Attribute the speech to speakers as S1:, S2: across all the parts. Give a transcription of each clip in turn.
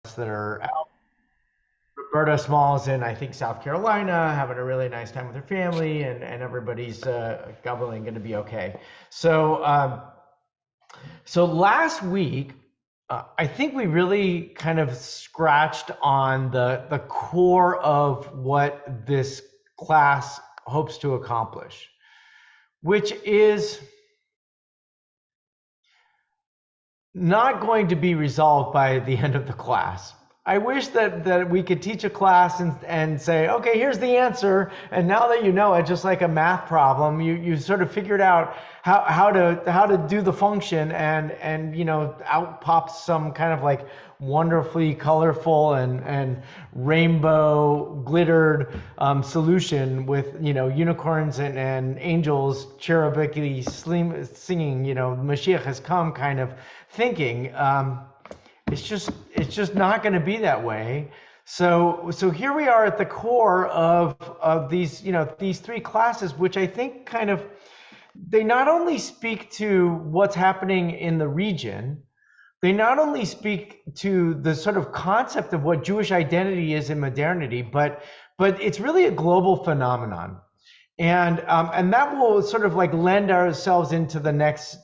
S1: that are out. Roberta Small's in, I think, South Carolina, having a really nice time with her family, and everybody's gobbling going to be okay. So, so last week, I think we really kind of scratched on the core of what this class hopes to accomplish, which is not going to be resolved by the end of the class. I wish that we could teach a class and say, okay, here's the answer. And now that you know it, just like a math problem, you sort of figured out how to do the function and out pops some kind of like wonderfully colorful and rainbow glittered solution with unicorns and angels cherubically singing Mashiach has come kind of thinking. It's just not going to be that way. So here we are at the core of these three classes, which I think kind of they not only speak to what's happening in the region, they not only speak to the sort of concept of what Jewish identity is in modernity, but it's really a global phenomenon. And that will sort of like lend ourselves into the next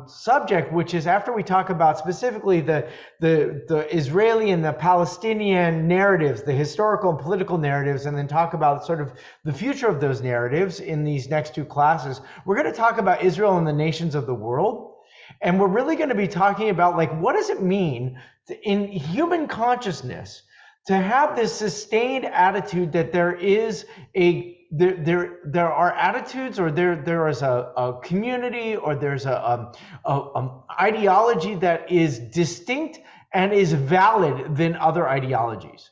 S1: subject, which is after we talk about specifically the Israeli and the Palestinian narratives, the historical and political narratives, and then talk about sort of the future of those narratives in these next two classes. We're going to talk about Israel and the nations of the world. And we're really going to be talking about like what does it mean in human consciousness to have this sustained attitude that there is there are attitudes, or there is a community, or there's a ideology that is distinct and is valid than other ideologies.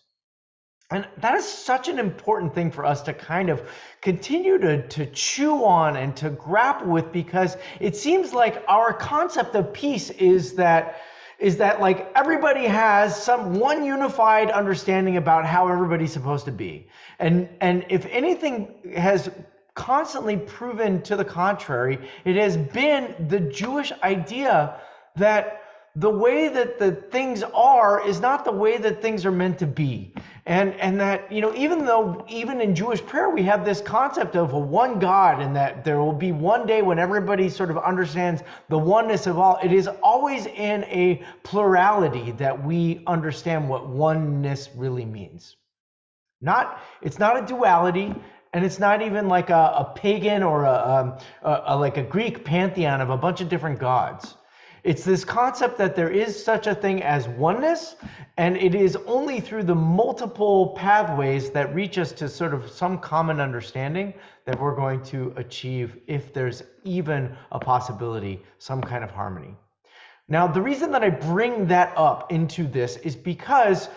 S1: And that is such an important thing for us to kind of continue to chew on and to grapple with, because it seems like our concept of peace is that like everybody has some one unified understanding about how everybody's supposed to be. And if anything has constantly proven to the contrary, it has been the Jewish idea that the way that the things are is not the way that things are meant to be. And that, even though even in Jewish prayer we have this concept of a one God, and that there will be one day when everybody sort of understands the oneness of all, it is always in a plurality that we understand what oneness really means. It's not a duality, and it's not even like a pagan or like a Greek pantheon of a bunch of different gods. It's this concept that there is such a thing as oneness, and it is only through the multiple pathways that reach us to sort of some common understanding that we're going to achieve, if there's even a possibility, some kind of harmony. Now, the reason that I bring that up into this is because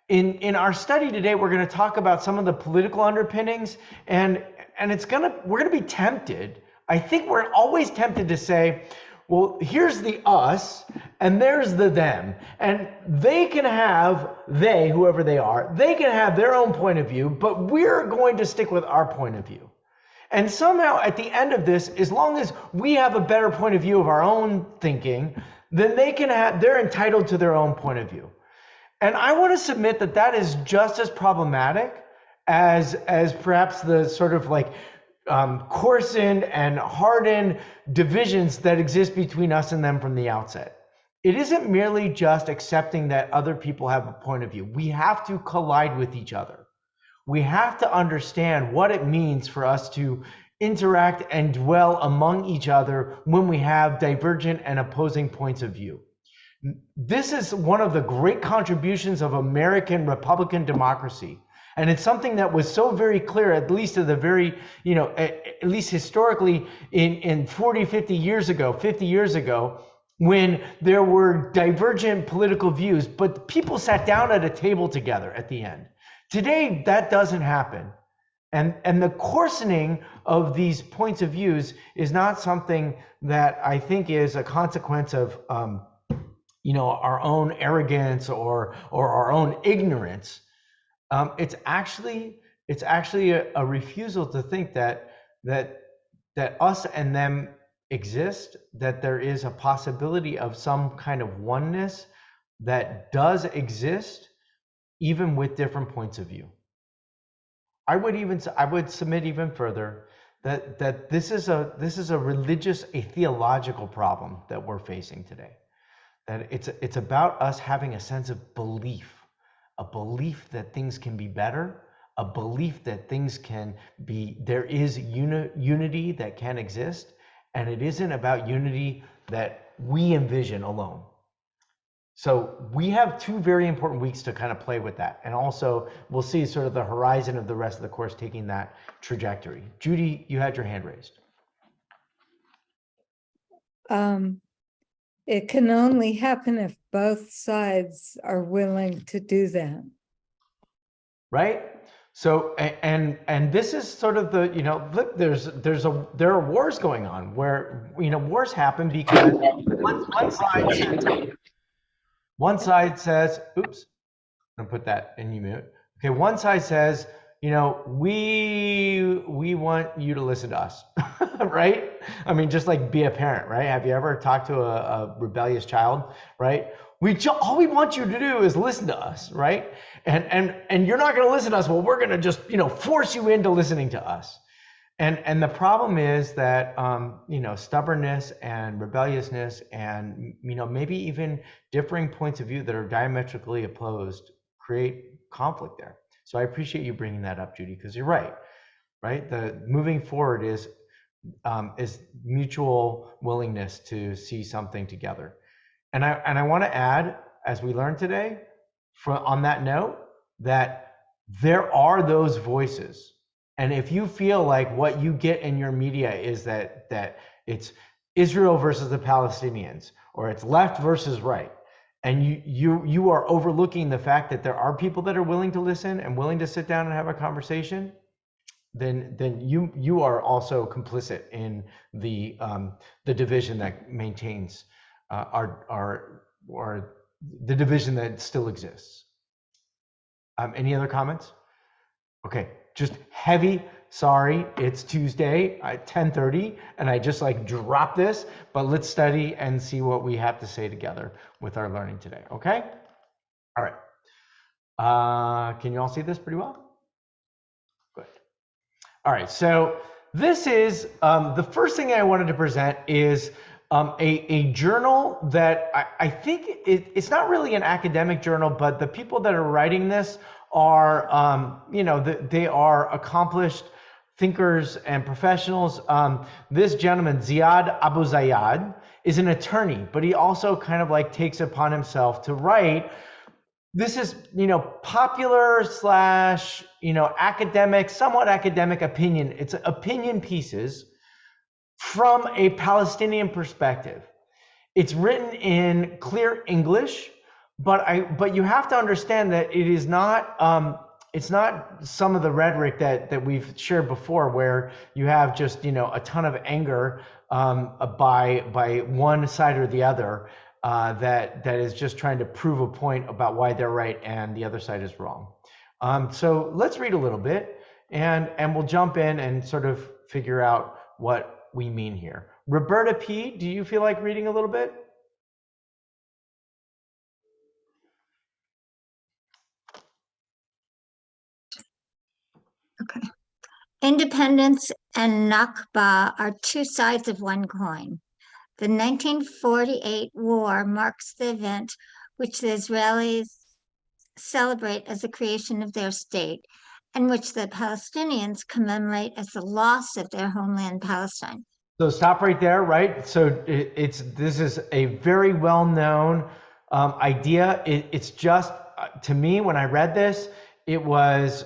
S1: in our study today, we're going to talk about some of the political underpinnings, and we're going to be tempted. I think we're always tempted to say, well, here's the us and there's the them, and whoever they are, they can have their own point of view, but we're going to stick with our point of view. And somehow at the end of this, as long as we have a better point of view of our own thinking, then they're entitled to their own point of view. And I want to submit that that is just as problematic as perhaps the sort of like coarsened and hardened divisions that exist between us and them from the outset. It isn't merely just accepting that other people have a point of view. We have to collide with each other. We have to understand what it means for us to interact and dwell among each other when we have divergent and opposing points of view. This is one of the great contributions of American Republican democracy. And it's something that was so very clear, at least at the very, at least historically in 40, 50 years ago, when there were divergent political views, but people sat down at a table together at the end. Today, that doesn't happen. And the coarsening of these points of views is not something that I think is a consequence of, our own arrogance or our own ignorance. It's actually a refusal to think that us and them exist, that there is a possibility of some kind of oneness, that does exist even with different points of view. I would submit even further that this is a religious, a theological problem that we're facing today. That it's about us having a sense of belief, a belief that things can be better, a belief that things can be, there is unity that can exist, and it isn't about unity that we envision alone. So we have 2 very important weeks to kind of play with that. And also we'll see sort of the horizon of the rest of the course taking that trajectory. Judy, you had your hand raised.
S2: It can only happen if both sides are willing to do that.
S1: Right? So, and this is sort of the, look, there are wars going on where, wars happen because one side says, oops, I'm gonna put that in mute. Okay, one side says, we want you to listen to us, right? I mean, just like be a parent, right? Have you ever talked to a rebellious child, right? All we want you to do is listen to us, right? And you're not going to listen to us. Well, we're going to just, force you into listening to us. And the problem is that stubbornness and rebelliousness and maybe even differing points of view that are diametrically opposed create conflict there. So I appreciate you bringing that up, Judy, because you're right. The moving forward is mutual willingness to see something together. And I want to add, as we learned today, on that note, that there are those voices. And if you feel like what you get in your media is that it's Israel versus the Palestinians, or it's left versus right, and you are overlooking the fact that there are people that are willing to listen and willing to sit down and have a conversation, then you are also complicit in the division that maintains our the division that still exists. Any other comments? Okay, just heavy sorry, it's Tuesday at 10:30 and I just dropped this, but let's study and see what we have to say together with our learning today, okay? All right. Can you all see this pretty well? Good. All right, so this is, the first thing I wanted to present is a journal that I think it's not really an academic journal, but the people that are writing this are, they are accomplished thinkers and professionals. This gentleman, Ziad Abu Zayed, is an attorney, but he also kind of takes upon himself to write. This is, popular slash, academic, somewhat academic opinion. It's opinion pieces from a Palestinian perspective. It's written in clear English, but you have to understand that it is not, it's not some of the rhetoric that we've shared before, where you have just, a ton of anger by one side or the other, that is just trying to prove a point about why they're right and the other side is wrong. So let's read a little bit and we'll jump in and sort of figure out what we mean here. Roberta P., do you feel like reading a little bit?
S3: Okay. Independence and Nakba are two sides of one coin. The 1948 war marks the event which the Israelis celebrate as the creation of their state, and which the Palestinians commemorate as the loss of their homeland, Palestine.
S1: So stop right there, right? So this is a very well-known idea. It's just, to me, when I read this, it was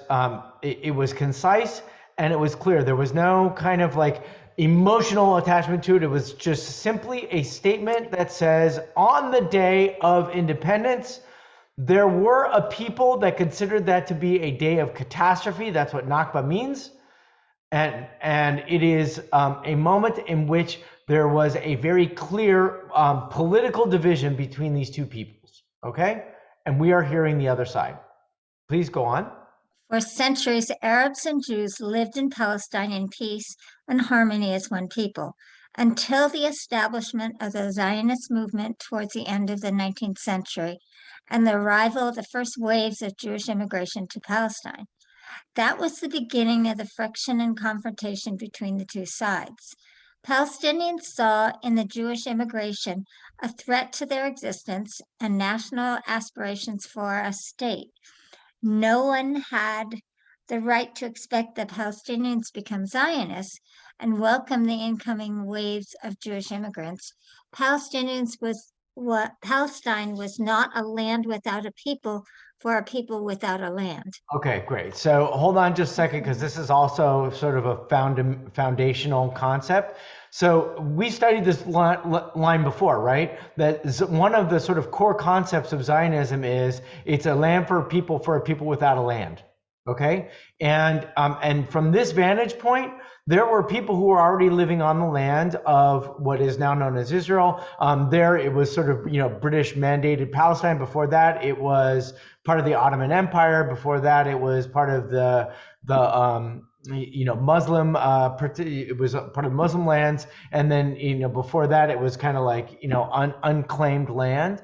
S1: concise and it was clear. There was no kind of emotional attachment to it. It was just simply a statement that says, on the day of independence, there were a people that considered that to be a day of catastrophe. That's what Nakba means. And it is a moment in which there was a very clear political division between these two peoples, okay? And we are hearing the other side. Please go on.
S3: For centuries, Arabs and Jews lived in Palestine in peace and harmony as one people, until the establishment of the Zionist movement towards the end of the 19th century. and the arrival of the first waves of Jewish immigration to Palestine. That was the beginning of the friction and confrontation between the two sides. Palestinians saw in the Jewish immigration a threat to their existence and national aspirations for a state. No one had the right to expect that Palestinians become Zionists and welcome the incoming waves of Jewish immigrants. Palestine was not a land without a people for a people without a land.
S1: Okay, great. So hold on just a second, because this is also sort of a foundational concept. So we studied this line before, right? That one of the sort of core concepts of Zionism is it's a land for a people without a land. Okay, and from this vantage point, there were people who were already living on the land of what is now known as Israel. There it was sort of, British mandated Palestine. Before that, it was part of the Ottoman Empire. Before that, it was part of the Muslim, it was part of Muslim lands. And then, before that, it was kind of like, unclaimed land.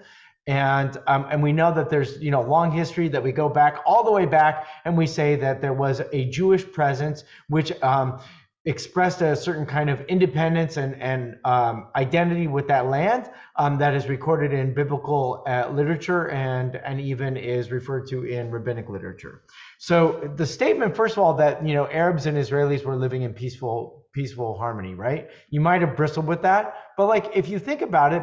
S1: And we know that there's, long history that we go back all the way back, and we say that there was a Jewish presence which expressed a certain kind of independence and identity with that land that is recorded in biblical literature and even is referred to in rabbinic literature. So the statement, first of all, that Arabs and Israelis were living in peaceful harmony, right? You might have bristled with that, but like if you think about it,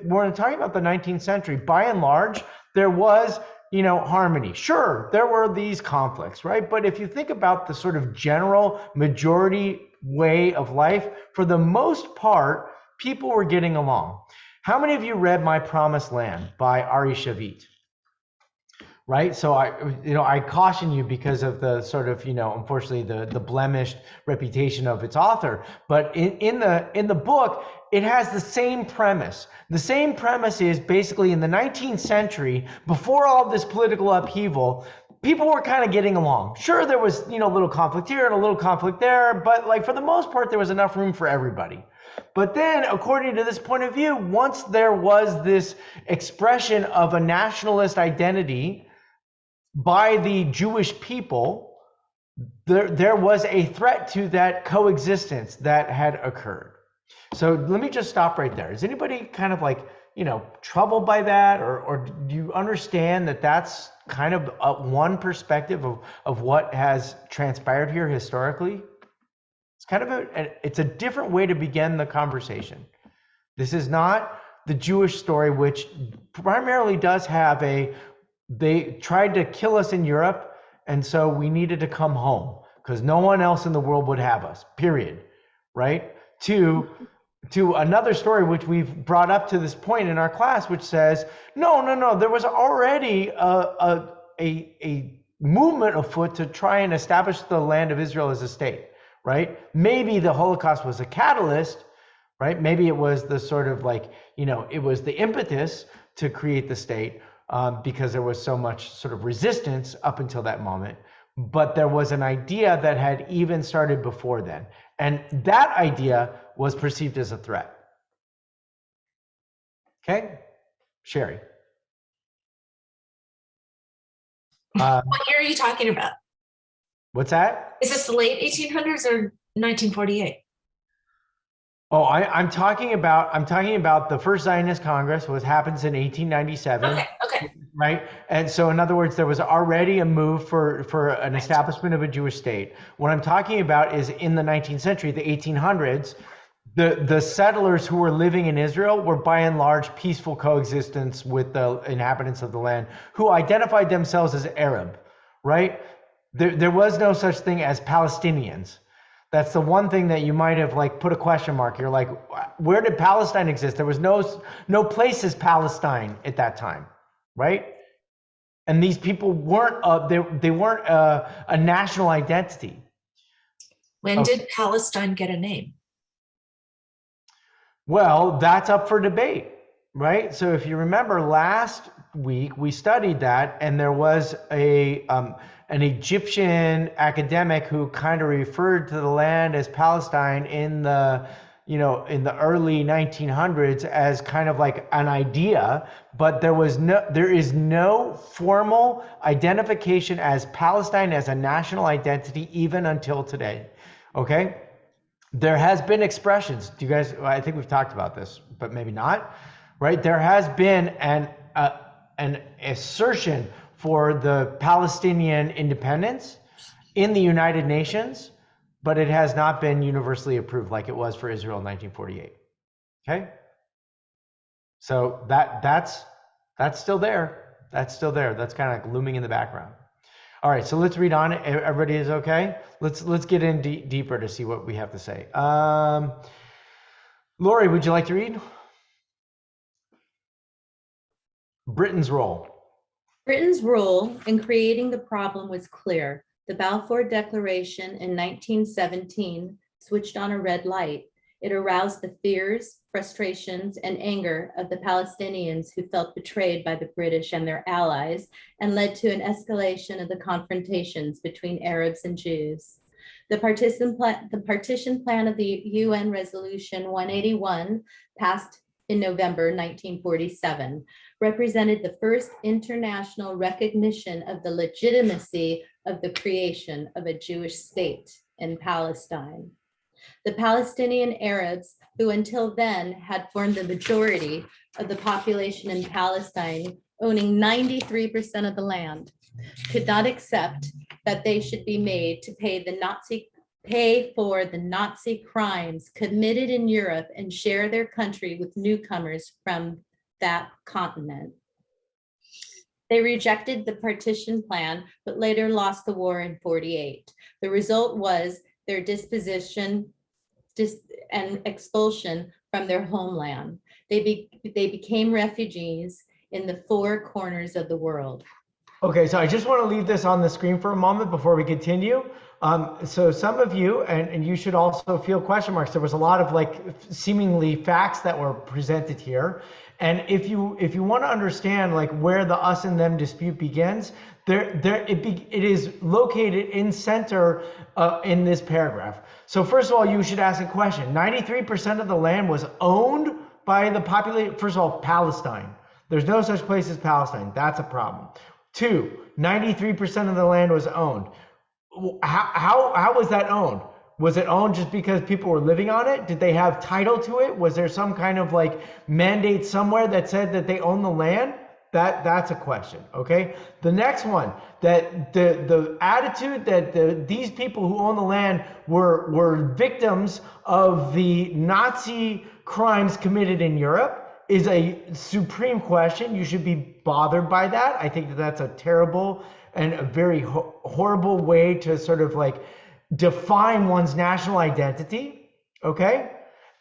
S1: we're talking about the 19th century. By and large, there was harmony. Sure, there were these conflicts, right? But if you think about the sort of general majority way of life, for the most part, people were getting along. How many of you read My Promised Land by Ari Shavit? Right, so I caution you because of the sort of unfortunately the blemished reputation of its author. But in the book, it has the same premise. The same premise is basically in the 19th century, before all this political upheaval, people were kind of getting along. Sure, there was a little conflict here and a little conflict there, but like for the most part, there was enough room for everybody. But then, according to this point of view, once there was this expression of a nationalist identity by the Jewish people, there was a threat to that coexistence that had occurred. So let me just stop right there. Is anybody kind of like, troubled by that? Or do you understand that that's kind of one perspective of what has transpired here historically? It's kind of it's a different way to begin the conversation. This is not the Jewish story, which primarily does have they tried to kill us in Europe, and so we needed to come home because no one else in the world would have us, period, right? To another story which we've brought up to this point in our class, which says, no, there was already a movement afoot to try and establish the land of Israel as a state, right? Maybe the Holocaust was a catalyst, right? Maybe it was the sort of like, it was the impetus to create the state, because there was so much sort of resistance up until that moment. But there was an idea that had even started before then. And that idea was perceived as a threat. Okay? Sherry.
S4: What year are you talking about?
S1: What's that?
S4: Is this the late 1800s or 1948?
S1: Oh, I'm talking about the first Zionist Congress, which happens in 1897.
S4: Okay.
S1: Right. And so in other words, there was already a move for an establishment of a Jewish state. What I'm talking about is in the 19th century, the 1800s, the settlers who were living in Israel were by and large peaceful coexistence with the inhabitants of the land who identified themselves as Arab, right? There was no such thing as Palestinians. That's the one thing that you might have like put a question mark. You're like, where did Palestine exist? There was no place as Palestine at that time, right? And these people weren't they weren't a national identity.
S4: When did Palestine get a name?
S1: Well, that's up for debate, right? So if you remember last week, we studied that, and there was an Egyptian academic who kind of referred to the land as Palestine in the in the early 1900s as kind of like an idea, but there is no formal identification as Palestine as a national identity even until today. Okay? There has been expressions. Do you guys, I think we've talked about this, but maybe not, right? There has been an assertion for the Palestinian independence in the United Nations, but it has not been universally approved like it was for Israel in 1948. Okay? So that's still there. That's still there. That's kind of like looming in the background. All right, so let's read on. Everybody is okay? Let's get in deeper to see what we have to say. Lori, would you like to read? Britain's role.
S5: Britain's role in creating the problem was clear. The Balfour Declaration in 1917 switched on a red light. It aroused the fears, frustrations, and anger of the Palestinians who felt betrayed by the British and their allies, and led to an escalation of the confrontations between Arabs and Jews. The partition plan of the UN Resolution 181, passed in November 1947, represented the first international recognition of the legitimacy of the creation of a Jewish state in Palestine. The Palestinian Arabs, who until then had formed the majority of the population in Palestine, owning 93% of the land, could not accept that they should be made to pay for the Nazi crimes committed in Europe and share their country with newcomers from that continent. They rejected the partition plan, but later lost the war in 48. The result was their disposition and expulsion from their homeland. They became refugees in the four corners of the world.
S1: Okay, so I just want to leave this on the screen for a moment before we continue. So some of you, and you should also feel question marks. There was a lot of like seemingly facts that were presented here. And if you want to understand like where the us and them dispute begins, it is located in center in this paragraph. So first of all, you should ask a question. 93% of the land was owned by the population. First of all, Palestine. There's no such place as Palestine. That's a problem. 2, 93% of the land was owned. How was that owned? Was it owned just because people were living on it? Did they have title to it? Was there some kind of like mandate somewhere that said that they own the land? That's a question, okay? The next one, that the attitude that these people who own the land were victims of the Nazi crimes committed in Europe is a supreme question. You should be bothered by that. I think that that's a terrible and a very horrible way to sort of like define one's national identity, okay?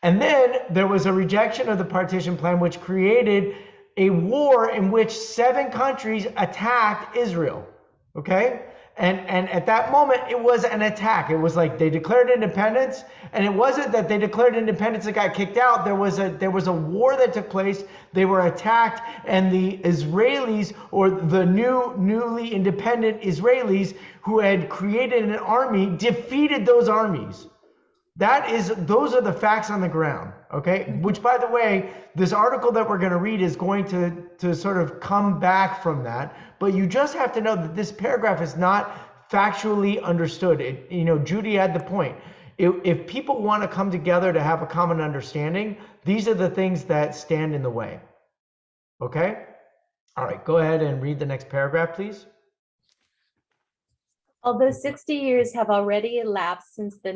S1: And then there was a rejection of the partition plan, which created a war in which 7 countries attacked Israel, okay? And at that moment, it was an attack. It was like they declared independence, and it wasn't that they declared independence and got kicked out. There was a war that took place. They were attacked, and the Israelis, or the newly independent Israelis who had created an army, defeated those armies. Those are the facts on the ground, okay? Which, by the way, this article that we're going to read is going to sort of come back from that. But you just have to know that this paragraph is not factually understood. Judy had the point. If people want to come together to have a common understanding, these are the things that stand in the way, okay? All right, go ahead and read the next paragraph, please.
S5: Although 60 years have already elapsed since the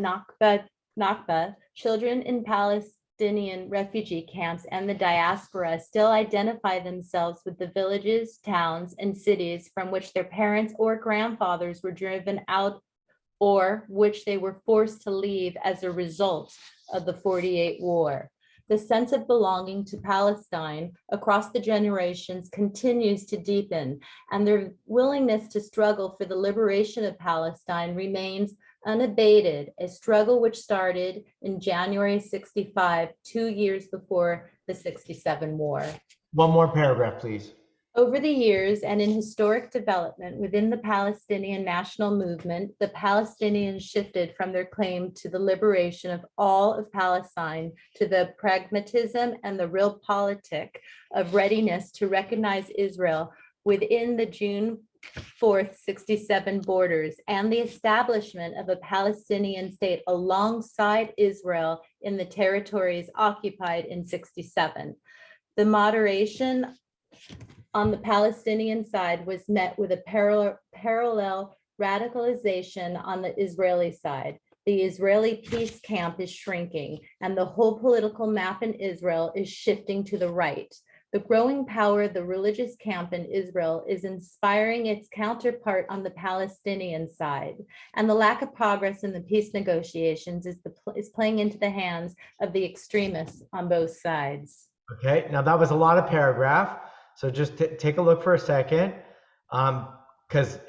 S5: Nakba, children in Palestinian refugee camps and the diaspora still identify themselves with the villages, towns, and cities from which their parents or grandfathers were driven out or which they were forced to leave as a result of the 48 war. The sense of belonging to Palestine across the generations continues to deepen, and their willingness to struggle for the liberation of Palestine remains unabated, a struggle which started in January 65, 2 years before the 67 war.
S1: One more paragraph, please.
S5: Over the years and in historic development within the Palestinian national movement, the Palestinians shifted from their claim to the liberation of all of Palestine to the pragmatism and the realpolitik of readiness to recognize Israel within the June 4th, 67 borders and the establishment of a Palestinian state alongside Israel in the territories occupied in 67. The moderation on the Palestinian side was met with a parallel radicalization on the Israeli side. The Israeli peace camp is shrinking, and the whole political map in Israel is shifting to the right. The growing power of the religious camp in Israel is inspiring its counterpart on the Palestinian side, and the lack of progress in the peace negotiations is playing into the hands of the extremists on both sides.
S1: Okay, now that was a lot of paragraph. So just take a look for a second, because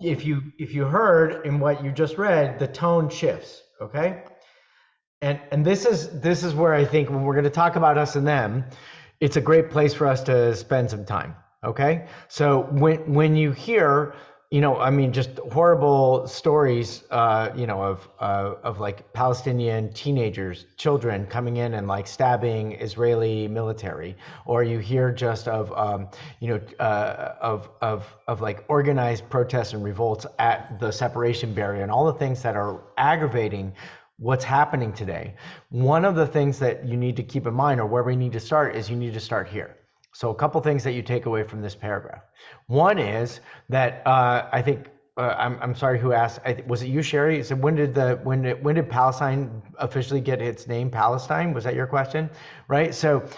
S1: if you heard in what you just read, the tone shifts. Okay, and this is where I think when we're going to talk about us and them, it's a great place for us to spend some time. Okay, so when you hear, I mean, just horrible stories, of like Palestinian teenagers, children coming in and like stabbing Israeli military, or you hear just of like organized protests and revolts at the separation barrier and all the things that are aggravating what's happening today. One of the things that you need to keep in mind, or where we need to start, is you need to start here. So a couple things that you take away from this paragraph. One is that I think I'm sorry who asked. Was it you, Sherry? So when did Palestine officially get its name, Palestine? Was that your question? Right. So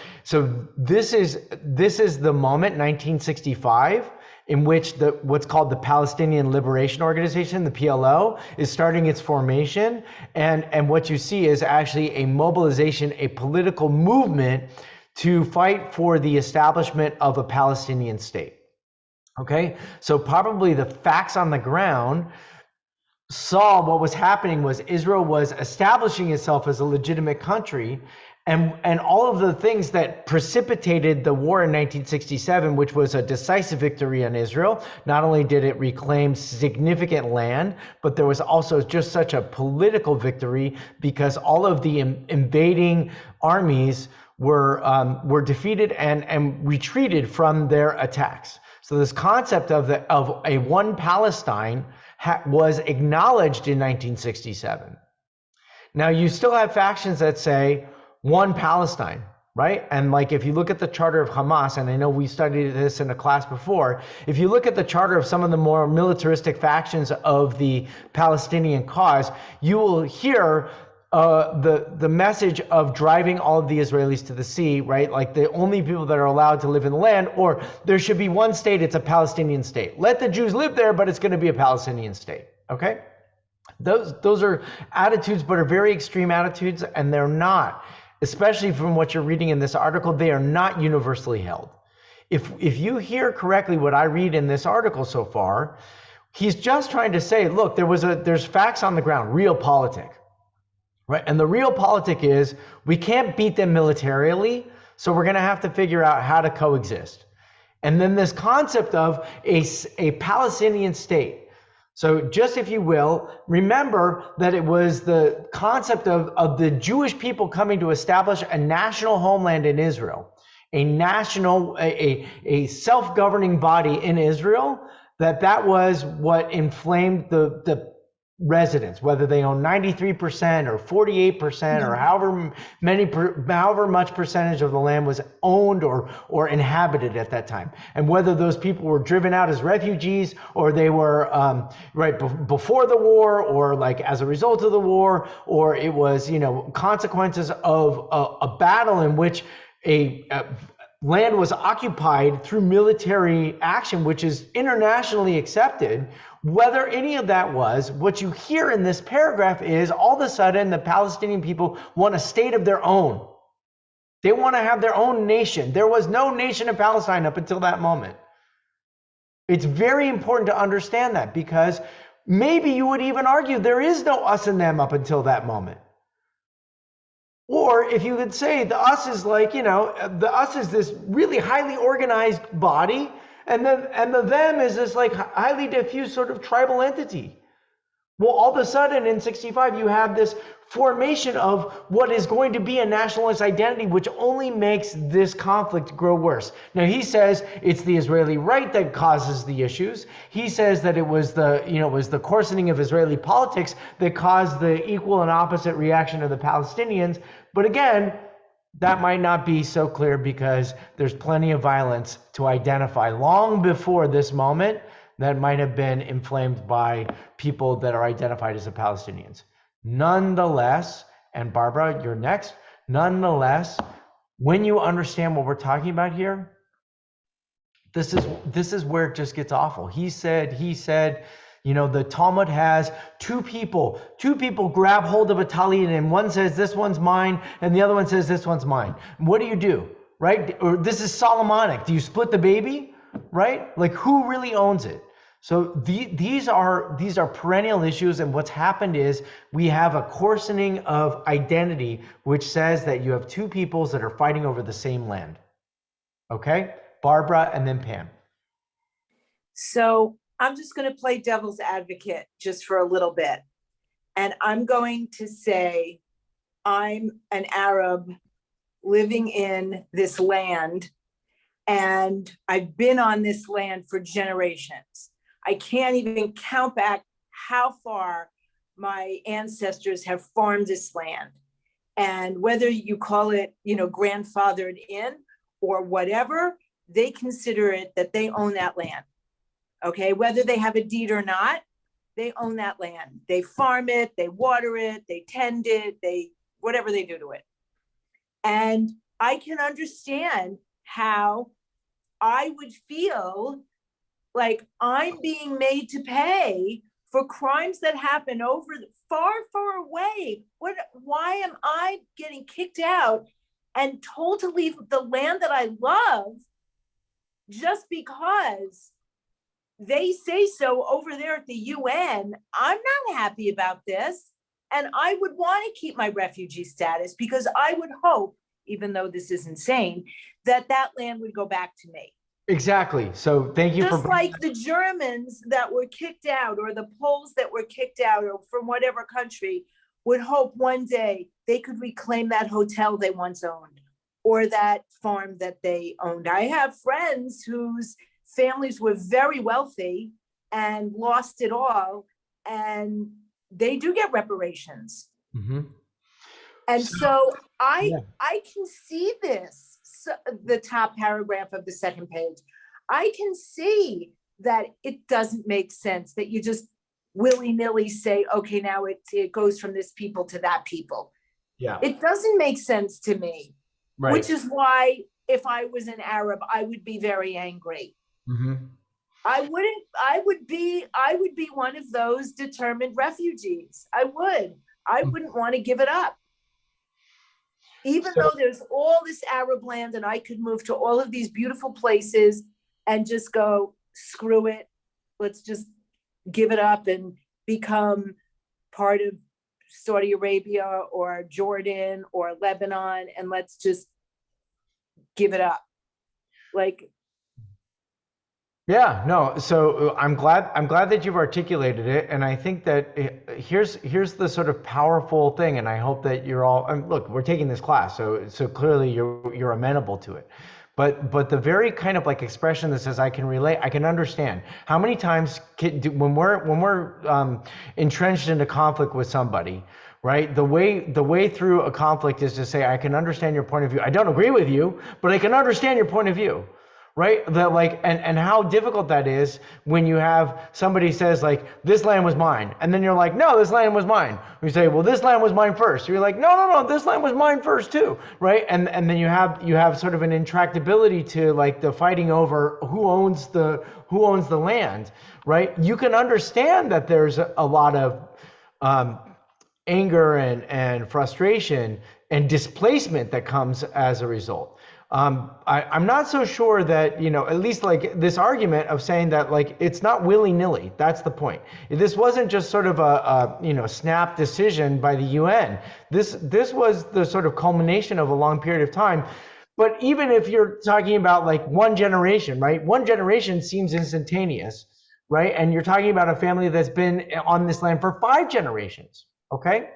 S1: this is the moment, 1965, in which what's called the Palestinian Liberation Organization, the PLO, is starting its formation, and what you see is actually a mobilization, a political movement to fight for the establishment of a Palestinian state. Okay, so probably the facts on the ground saw what was happening was Israel was establishing itself as a legitimate country, and all of the things that precipitated the war in 1967, which was a decisive victory on Israel. Not only did it reclaim significant land, but there was also just such a political victory because all of the invading armies were defeated and retreated from their attacks. So this concept of a one Palestine was acknowledged in 1967. Now you still have factions that say one Palestine, right? And like if you look at the charter of Hamas, and I know we studied this in a class before, if you look at the charter of some of the more militaristic factions of the Palestinian cause, you will hear the message of driving all of the Israelis to the sea, right? Like the only people that are allowed to live in the land, or there should be one state, it's a Palestinian state. Let the Jews live there, but it's going to be a Palestinian state, okay? Those are attitudes, but are very extreme attitudes, and they're not, especially from what you're reading in this article, they are not universally held. If you hear correctly what I read in this article so far, he's just trying to say, look, there's facts on the ground, realpolitik. Right, and the realpolitik is we can't beat them militarily, so we're going to have to figure out how to coexist. And then this concept of a Palestinian state. So just if you will, remember that it was the concept of the Jewish people coming to establish a national homeland in Israel, a self-governing body in Israel, that was what inflamed the residents, whether they own 93% or 48% or however much percentage of the land was owned or inhabited at that time, and whether those people were driven out as refugees or they were before the war or like as a result of the war, or it was consequences of a battle in which a land was occupied through military action, which is internationally accepted. Whether any of that was, what you hear in this paragraph is all of a sudden the Palestinian people want a state of their own. They want to have their own nation. There was no nation in Palestine up until that moment. It's very important to understand that, because maybe you would even argue there is no us and them up until that moment. Or if you could say the us is like, the us is this really highly organized body, and the them is this like highly diffuse sort of tribal entity. Well, all of a sudden in 65, you have this formation of what is going to be a nationalist identity, which only makes this conflict grow worse. Now, he says it's the Israeli right that causes the issues. He says that it was the coarsening of Israeli politics that caused the equal and opposite reaction of the Palestinians. But again, that might not be so clear because there's plenty of violence to identify long before this moment that might have been inflamed by people that are identified as the Palestinians. Nonetheless, and Barbara, you're next. Nonetheless, when you understand what we're talking about here, this is where it just gets awful. He said, the Talmud has two people grab hold of a talit, and one says this one's mine, and the other one says this one's mine. What do? Right? Or this is Solomonic. Do you split the baby? Right? Like, who really owns it? So these are perennial issues, and what's happened is we have a coarsening of identity, which says that you have two peoples that are fighting over the same land. Okay? Barbara and then Pam.
S6: So I'm just going to play devil's advocate just for a little bit. And I'm going to say I'm an Arab living in this land, and I've been on this land for generations. I can't even count back how far my ancestors have farmed this land. And whether you call it, grandfathered in or whatever, they consider it that they own that land. Okay, whether they have a deed or not, they own that land. They farm it, they water it, they tend it, whatever they do to it. And I can understand how I would feel like I'm being made to pay for crimes that happen over far, far away. Why am I getting kicked out and told to leave the land that I love just because they say so over there at the UN? I'm not happy about this. And I would want to keep my refugee status because I would hope, even though this is insane, that land would go back to me.
S1: Exactly. So thank you
S6: just like the Germans that were kicked out, or the Poles that were kicked out, or from whatever country, would hope one day they could reclaim that hotel they once owned, or that farm that they owned. I have friends whose families were very wealthy and lost it all, and they do get reparations.
S1: Mm-hmm.
S6: And so I can see this. The top paragraph of the second page, I can see that it doesn't make sense that you just willy-nilly say, okay, now it goes from this people to that people.
S1: Yeah,
S6: it doesn't make sense to me. Right. Which is why if I was an Arab, I would be very angry. Mm-hmm. I would be one of those determined refugees. I wouldn't want to give it up. Even though there's all this Arab land and I could move to all of these beautiful places and just go, screw it, let's just give it up and become part of Saudi Arabia or Jordan or Lebanon, and let's just give it up.
S1: Yeah, no. So I'm glad that you've articulated it, and I think that here's the sort of powerful thing, and I hope that you're all. Look, we're taking this class, so clearly you're amenable to it, but the very kind of like expression that says I can relate, I can understand. How many times when we're entrenched into conflict with somebody, right? The way through a conflict is to say I can understand your point of view. I don't agree with you, but I can understand your point of view. Right? That and how difficult that is when you have somebody says like, this land was mine. And then you're like, no, this land was mine. You say, well, this land was mine first. You're like, no, this land was mine first too. Right? And then you have sort of an intractability to like the fighting over who owns the land. Right? You can understand that there's a lot of anger and frustration and displacement that comes as a result. I'm not so sure that, at least like this argument of saying that like it's not willy-nilly. That's the point. This wasn't just sort of a snap decision by the UN. This was the sort of culmination of a long period of time. But even if you're talking about like one generation, right? One generation seems instantaneous, right? And you're talking about a family that's been on this land for 5 generations, okay?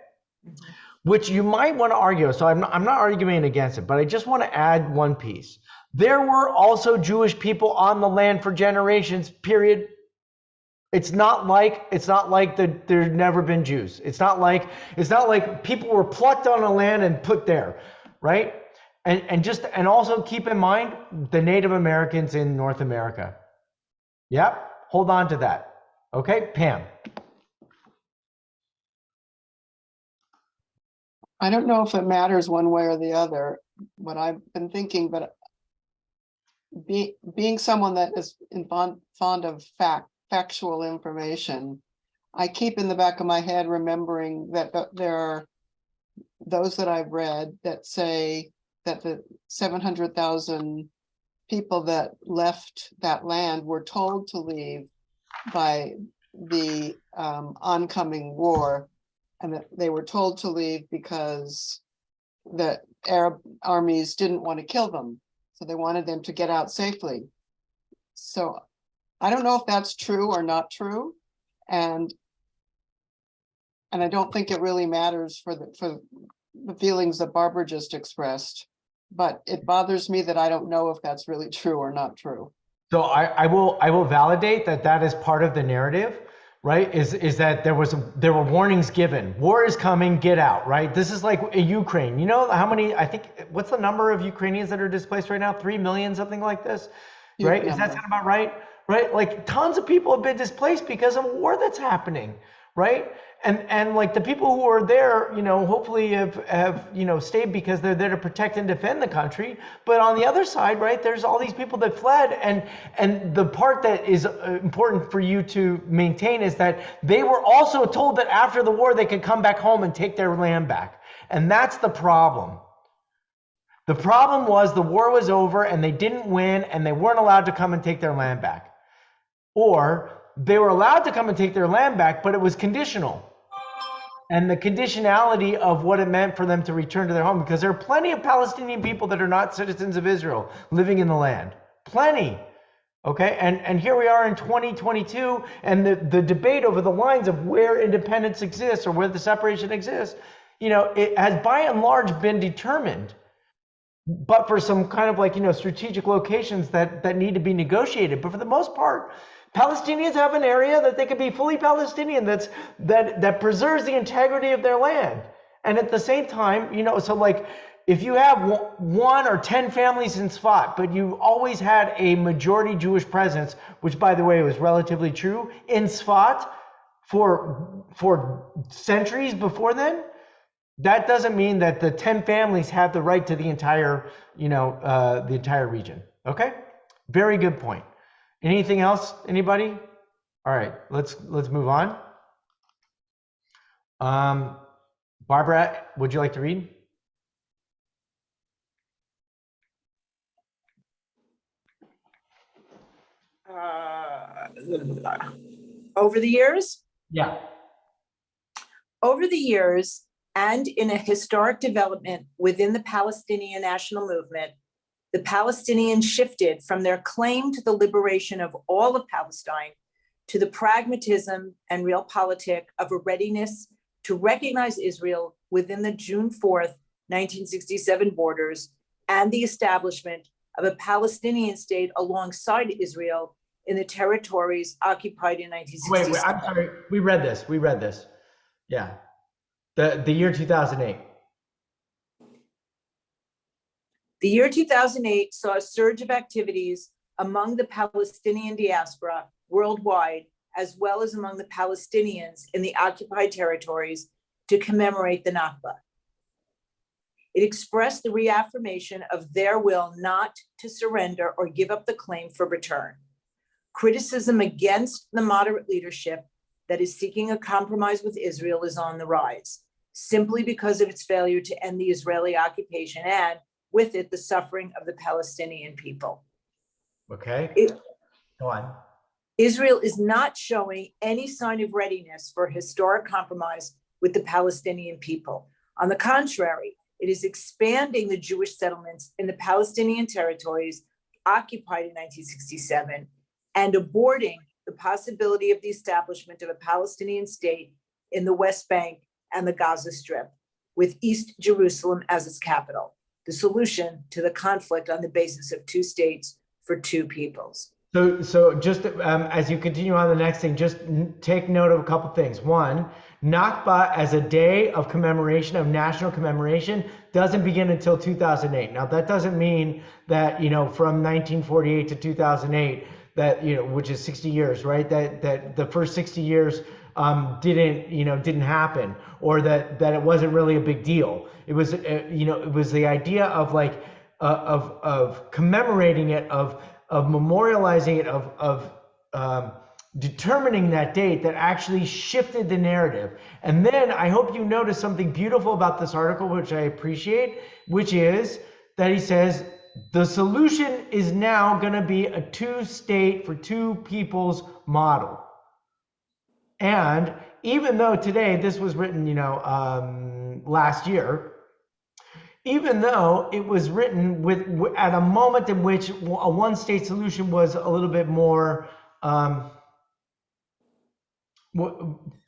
S1: Which you might want to argue. So I'm not arguing against it, but I just want to add one piece. There were also Jewish people on the land for generations, period. It's not like there's never been Jews. It's not like people were plucked on a land and put there, right? And also keep in mind the Native Americans in North America. Yep, hold on to that. Okay, Pam.
S7: I don't know if it matters one way or the other, what I've been thinking, but being someone that is fond of factual information, I keep in the back of my head remembering that there are those that I've read that say that the 700,000 people that left that land were told to leave by the oncoming war, and that they were told to leave because the Arab armies didn't want to kill them. So they wanted them to get out safely. So I don't know if that's true or not true. And I don't think it really matters for the feelings that Barbara just expressed, but it bothers me that I don't know if that's really true or not true.
S1: So I will validate that is part of the narrative, right? Is that there were warnings given. War is coming, get out, right? This is like Ukraine. You know how many, I think, what's the number of Ukrainians that are displaced right now? 3 million, something like this, right? Is that sound about right? Right? Like tons of people have been displaced because of war that's happening, right? And like the people who are there, hopefully have stayed because they're there to protect and defend the country. But on the other side, right, there's all these people that fled, and the part that is important for you to maintain is that they were also told that after the war they could come back home and take their land back. And that's the problem. The problem was the war was over and they didn't win and they weren't allowed to come and take their land back. Or they were allowed to come and take their land back, but it was conditional. And the conditionality of what it meant for them to return to their home, because there are plenty of Palestinian people that are not citizens of Israel living in the land. Plenty. Okay, and here we are in 2022, and the debate over the lines of where independence exists or where the separation exists, it has by and large been determined, but for some kind of like, strategic locations that need to be negotiated. But for the most part, Palestinians have an area that they can be fully Palestinian that preserves the integrity of their land. And at the same time, so like if you have 1 or 10 families in Sfat, but you always had a majority Jewish presence, which by the way was relatively true in Sfat for centuries before then, that doesn't mean that the 10 families have the right to the entire, the entire region. Okay? Very good point. Anything else? Anybody? All right, let's move on. Barbara, would you like to read?
S6: Over the years?
S1: Yeah.
S6: Over the years, and in a historic development within the Palestinian national movement, the Palestinians shifted from their claim to the liberation of all of Palestine to the pragmatism and realpolitik of a readiness to recognize Israel within the June 4th, 1967 borders and the establishment of a Palestinian state alongside Israel in the territories occupied in 1967.
S1: Wait, I'm sorry. We read this. Yeah. The year 2008.
S6: The year 2008 saw a surge of activities among the Palestinian diaspora worldwide, as well as among the Palestinians in the occupied territories to commemorate the Nakba. It expressed the reaffirmation of their will not to surrender or give up the claim for return. Criticism against the moderate leadership that is seeking a compromise with Israel is on the rise, simply because of its failure to end the Israeli occupation and with it the suffering of the Palestinian people.
S1: Okay,
S6: It-
S1: go on.
S6: Israel is not showing any sign of readiness for historic compromise with the Palestinian people. On the contrary, it is expanding the Jewish settlements in the Palestinian territories occupied in 1967 and aborting the possibility of the establishment of a Palestinian state in the West Bank and the Gaza Strip, with East Jerusalem as its capital, the solution to the conflict on the basis of two states for two peoples.
S1: So just as you continue on the next thing, just take note of a couple things. One, Nakba as a day of commemoration, of national commemoration, doesn't begin until 2008. Now that doesn't mean that, from 1948 to 2008, that, which is 60 years, right? That the first 60 years didn't happen, or that it wasn't really a big deal. It was, it was the idea of like, of commemorating it, of memorializing it, of determining that date that actually shifted the narrative. And then I hope you notice something beautiful about this article, which I appreciate, which is that he says the solution is now going to be a two-state for two peoples model. And even though today this was written, last year, even though it was written at a moment in which a one-state solution was a little bit more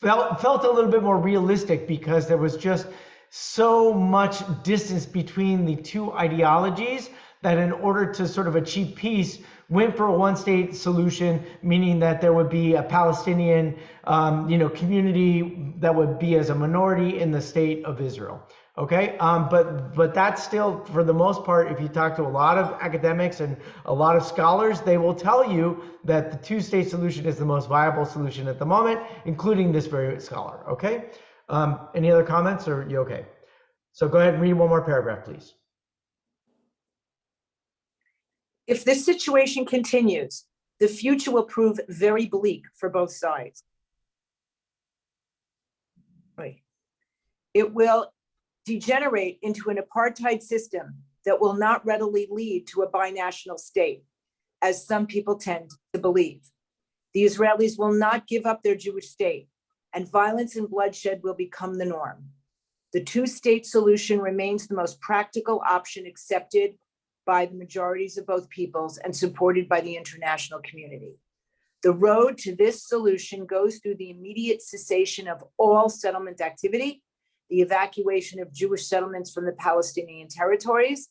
S1: felt a little bit more realistic, because there was just so much distance between the two ideologies that in order to sort of achieve peace, went for a one-state solution, meaning that there would be a Palestinian, community that would be as a minority in the state of Israel. Okay, but that's still, for the most part, if you talk to a lot of academics and a lot of scholars, they will tell you that the two-state solution is the most viable solution at the moment, including this very scholar. Okay, any other comments, or you okay? So go ahead and read one more paragraph, please.
S6: If this situation continues, the future will prove very bleak for both sides. It will degenerate into an apartheid system that will not readily lead to a binational state, as some people tend to believe. The Israelis will not give up their Jewish state, and violence and bloodshed will become the norm. The two-state solution remains the most practical option accepted by the majorities of both peoples and supported by the international community. The road to this solution goes through the immediate cessation of all settlement activity, the evacuation of Jewish settlements from the Palestinian territories,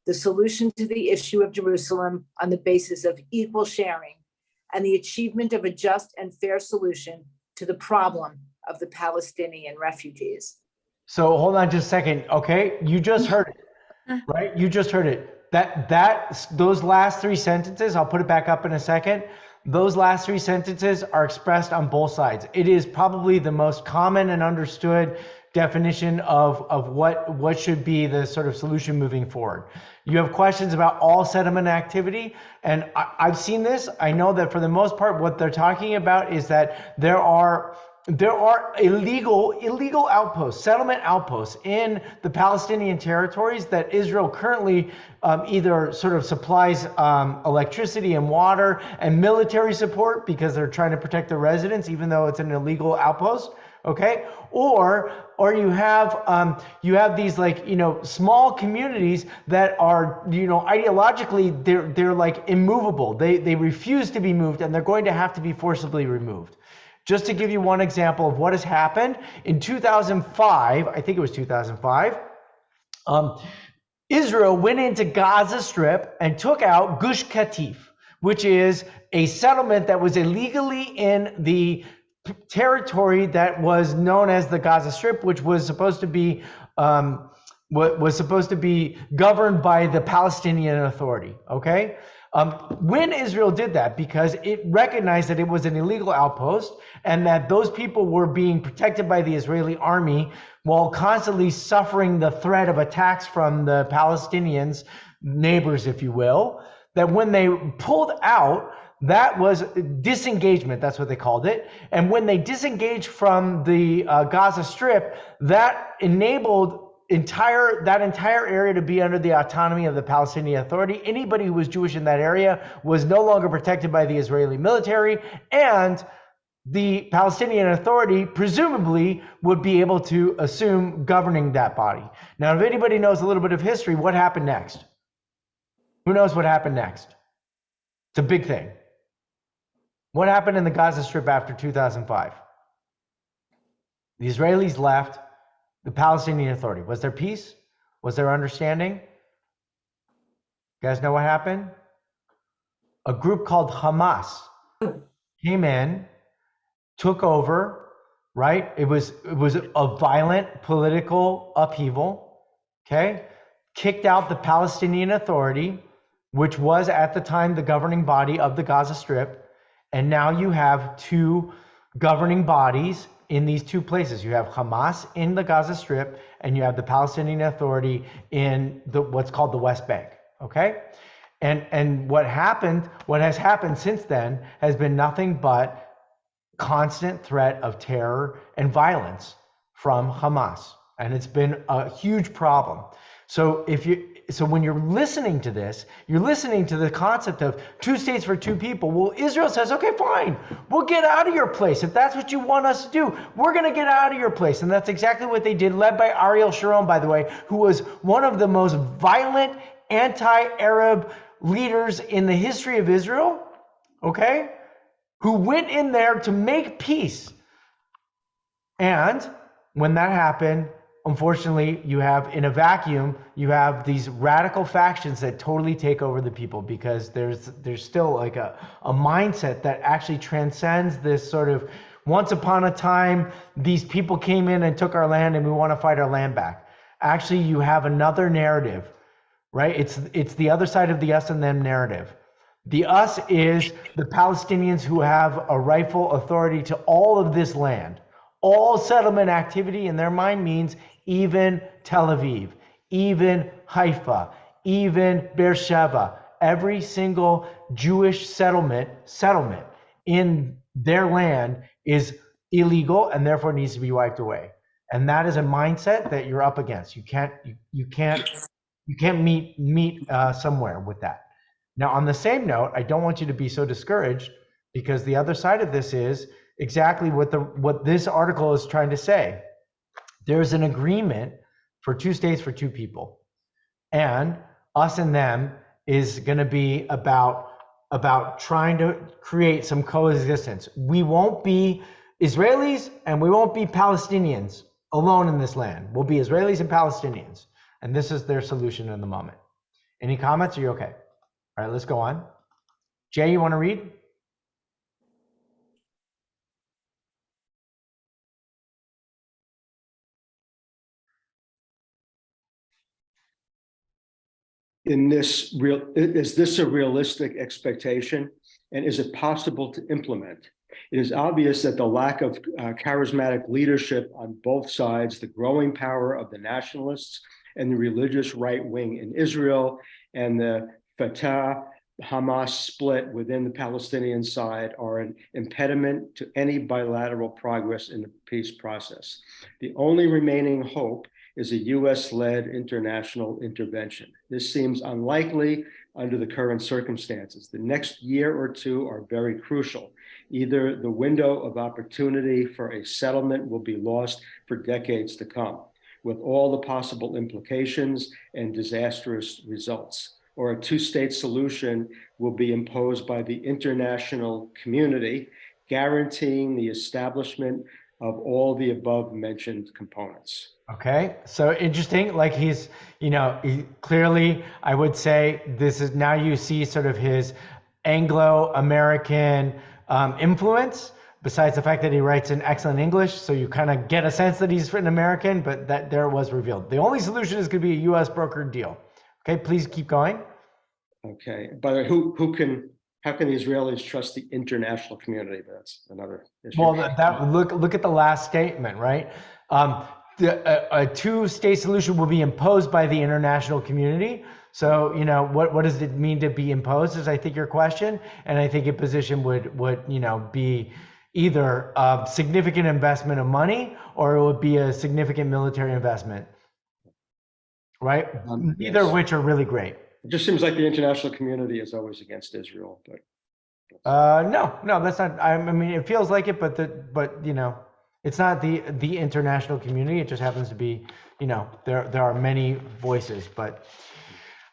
S6: the solution to the issue of Jerusalem on the basis of equal sharing, and the achievement of a just and fair solution to the problem of the Palestinian refugees.
S1: So hold on just a second, okay? You just heard it, right? You just heard it. Those last three sentences, I'll put it back up in a second. Those last three sentences are expressed on both sides. It is probably the most common and understood definition of what should be the sort of solution moving forward. You have questions about all settlement activity, and I've seen this. I know that for the most part, what they're talking about is that there are illegal outposts, settlement outposts in the Palestinian territories that Israel currently either sort of supplies electricity and water and military support because they're trying to protect the residents, even though it's an illegal outpost. Okay, or you have these small communities that are ideologically they're like immovable. They refuse to be moved, and they're going to have to be forcibly removed. Just to give you one example of what has happened, in 2005, I think it was 2005, Israel went into Gaza Strip and took out Gush Katif, which is a settlement that was illegally in the territory that was known as the Gaza Strip, which was supposed to be governed by the Palestinian Authority. Okay. When Israel did that, because it recognized that it was an illegal outpost and that those people were being protected by the Israeli army while constantly suffering the threat of attacks from the Palestinians, neighbors, if you will, that when they pulled out, that was disengagement, that's what they called it. And when they disengaged from the Gaza Strip, that enabled that entire area to be under the autonomy of the Palestinian Authority. Anybody who was Jewish in that area was no longer protected by the Israeli military, and the Palestinian Authority presumably would be able to assume governing that body. Now, if anybody knows a little bit of history, what happened next? Who knows what happened next? It's a big thing. What happened in the Gaza Strip after 2005? The Israelis left the Palestinian Authority. Was there peace? Was there understanding? You guys know what happened? A group called Hamas came in, took over, right? It was a violent political upheaval, okay? Kicked out the Palestinian Authority, which was at the time the governing body of the Gaza Strip. And now you have two governing bodies in these two places. You have Hamas in the Gaza Strip, and you have the Palestinian Authority in what's called the West Bank, okay? And what has happened since then has been nothing but constant threat of terror and violence from Hamas. And it's been a huge problem. So when you're listening to this, you're listening to the concept of 2 states for 2 people. Well, Israel says, okay, fine, we'll get out of your place. If that's what you want us to do, we're going to get out of your place. And that's exactly what they did, led by Ariel Sharon, by the way, who was one of the most violent anti-Arab leaders in the history of Israel, okay, who went in there to make peace. And when that happened, unfortunately, you have, in a vacuum, you have these radical factions that totally take over the people, because there's still like a mindset that actually transcends this sort of, once upon a time, these people came in and took our land and we want to fight our land back. Actually, you have another narrative, right? It's the other side of the us and them narrative. The us is the Palestinians who have a rightful authority to all of this land. All settlement activity in their mind means even Tel Aviv, even Haifa, even Beersheba. Every single Jewish settlement in their land is illegal and therefore needs to be wiped away. And that is a mindset that you're up against. You can't meet somewhere with that. Now, on the same note, I don't want you to be so discouraged, because the other side of this is exactly what this article is trying to say. There's an agreement for 2 states for 2 people, and us and them is going to be about trying to create some coexistence. We won't be Israelis and we won't be Palestinians alone in this land. We'll be Israelis and Palestinians, and this is their solution in the moment. Any comments? Are you okay? All right, let's go on. Jay, you want to read?
S8: Is this a realistic expectation, and is it possible to implement? It is obvious that the lack of charismatic leadership on both sides, the growing power of the nationalists and the religious right wing in Israel, and the Fatah Hamas split within the Palestinian side are an impediment to any bilateral progress in the peace process. The only remaining hope is a US-led international intervention. This seems unlikely under the current circumstances. The next year or 2 are very crucial. Either the window of opportunity for a settlement will be lost for decades to come, with all the possible implications and disastrous results, or a 2-state solution will be imposed by the international community, guaranteeing the establishment of all the above mentioned components.
S1: Okay, so interesting. Like he clearly, I would say this is, now you see sort of his Anglo-American influence, besides the fact that he writes in excellent English. So you kind of get a sense that he's an American, but that there was revealed. The only solution is going to be a US brokered deal. Okay, please keep going. Okay,
S8: but how can the Israelis trust the international community? That's another issue.
S1: Well, look at the last statement, right? A 2-state solution will be imposed by the international community. So, what does it mean to be imposed is, I think, your question. And I think a position would be either a significant investment of money, or it would be a significant military investment. right? Neither of
S8: Yes.
S1: which are really great.
S8: It just seems like the international community is always against Israel, but.
S1: No, that's not. I mean, it feels like it, but you know, it's not the international community. It just happens to be, you know, there are many voices. But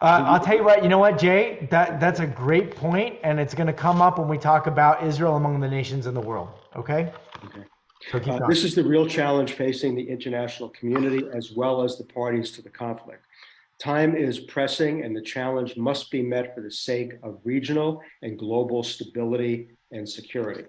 S1: I'll tell you what. You know what, Jay? That's a great point, and it's going to come up when we talk about Israel among the nations in the world. Okay.
S8: Okay.
S1: So keep going.
S8: This is the real challenge facing the international community as well as the parties to the conflict. Time is pressing and the challenge must be met for the sake of regional and global stability and security.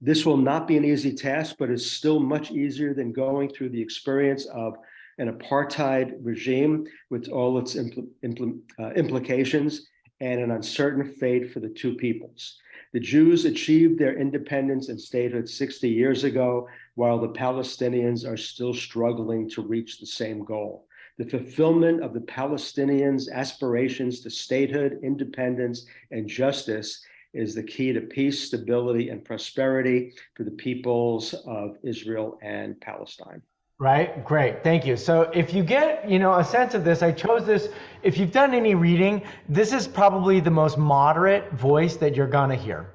S8: This will not be an easy task, but is still much easier than going through the experience of an apartheid regime with all its implications and an uncertain fate for the two peoples. The Jews achieved their independence and statehood 60 years ago, while the Palestinians are still struggling to reach the same goal. The fulfillment of the Palestinians' aspirations to statehood, independence, and justice is the key to peace, stability, and prosperity for the peoples of Israel and Palestine.
S1: Right, great, thank you. So if you get, you know, a sense of this, I chose this. If you've done any reading, this is probably the most moderate voice that you're gonna hear.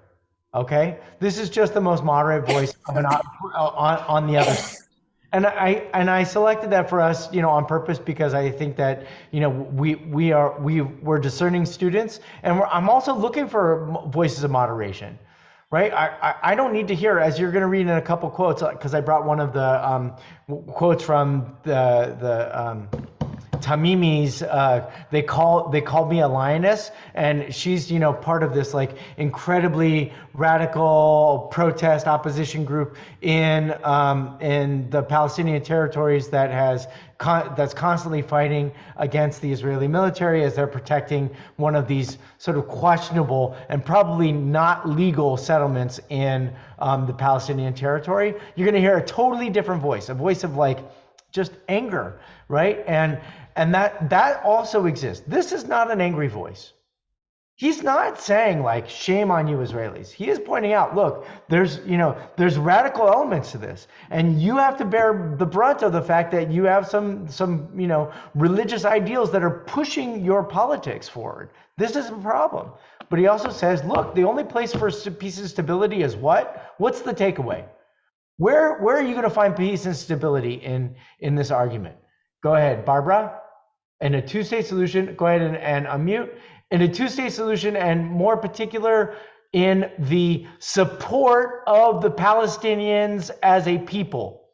S1: Okay, this is just the most moderate voice of on the other side. And I selected that for us, you know, on purpose because I think that, you know, we're discerning students, and I'm also looking for voices of moderation, right? I don't need to hear, as you're going to read in a couple quotes, because I brought one of the quotes from the Tamimi's, they called me a lioness, and she's, you know, part of this like incredibly radical protest opposition group in the Palestinian territories that's constantly fighting against the Israeli military as they're protecting one of these sort of questionable and probably not legal settlements in the Palestinian territory. You're going to hear a totally different voice, a voice of like just anger, right? And that also exists. This is not an angry voice. He's not saying like, shame on you Israelis. He is pointing out, look, there's radical elements to this, and you have to bear the brunt of the fact that you have some you know, religious ideals that are pushing your politics forward. This is a problem. But he also says, look, the only place for peace and stability is what? What's the takeaway? Where are you going to find peace and stability in this argument? Go ahead, Barbara. In a two-state solution, go ahead and unmute. In a two-state solution, and more particular, in the support of the Palestinians as a people,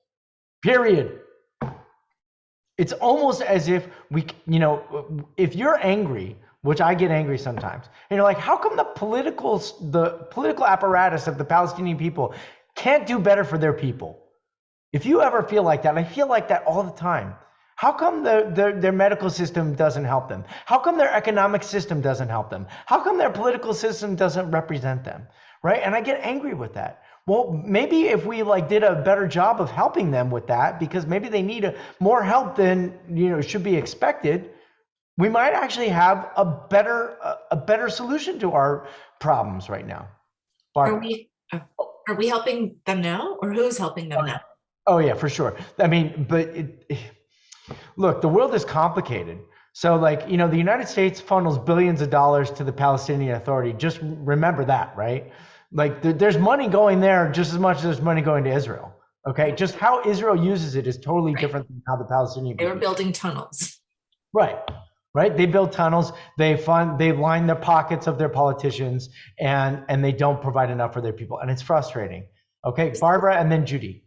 S1: period. It's almost as if you know, if you're angry, which I get angry sometimes, and you're like, how come the political apparatus of the Palestinian people can't do better for their people? If you ever feel like that, I feel like that all the time. How come their medical system doesn't help them? How come their economic system doesn't help them? How come their political system doesn't represent them, right? And I get angry with that. Well, maybe if we like did a better job of helping them with that, because maybe they need more help than, you know, should be expected, we might actually have a better solution to our problems right now. Barbara.
S4: Are we helping them now, or who's helping them now?
S1: Oh yeah, for sure. I mean, but look, the world is complicated. So like, you know, the United States funnels billions of dollars to the Palestinian Authority. Just remember that, right? Like there's money going there just as much as there's money going to Israel. Okay, just how Israel uses it is totally different than how the Palestinian
S4: They were
S1: people.
S4: building tunnels.
S1: Right. They build tunnels, they line their pockets of their politicians, and they don't provide enough for their people. And it's frustrating. Okay, Barbara and then Judy.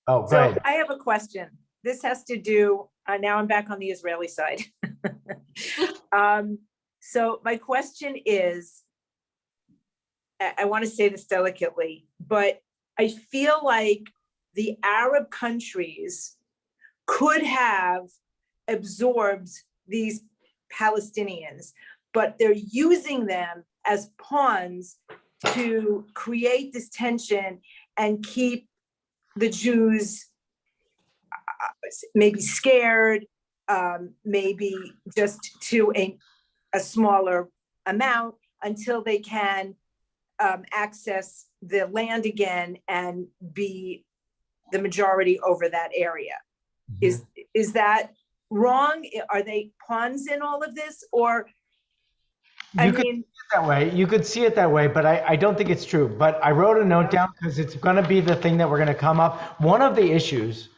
S1: Oh, go ahead.
S6: I have a question. This has to do, now I'm back on the Israeli side. So my question is, I want to say this delicately, but I feel like the Arab countries could have absorbed these Palestinians, but they're using them as pawns to create this tension and keep the Jews maybe scared, maybe just to a smaller amount until they can access the land again and be the majority over that area. Is that wrong? Are they pawns in all of this? Or, I
S1: You could
S6: mean,
S1: see it that way. You could see it that way, but I don't think it's true. But I wrote a note down because it's going to be the thing that we're going to come up. One of the issues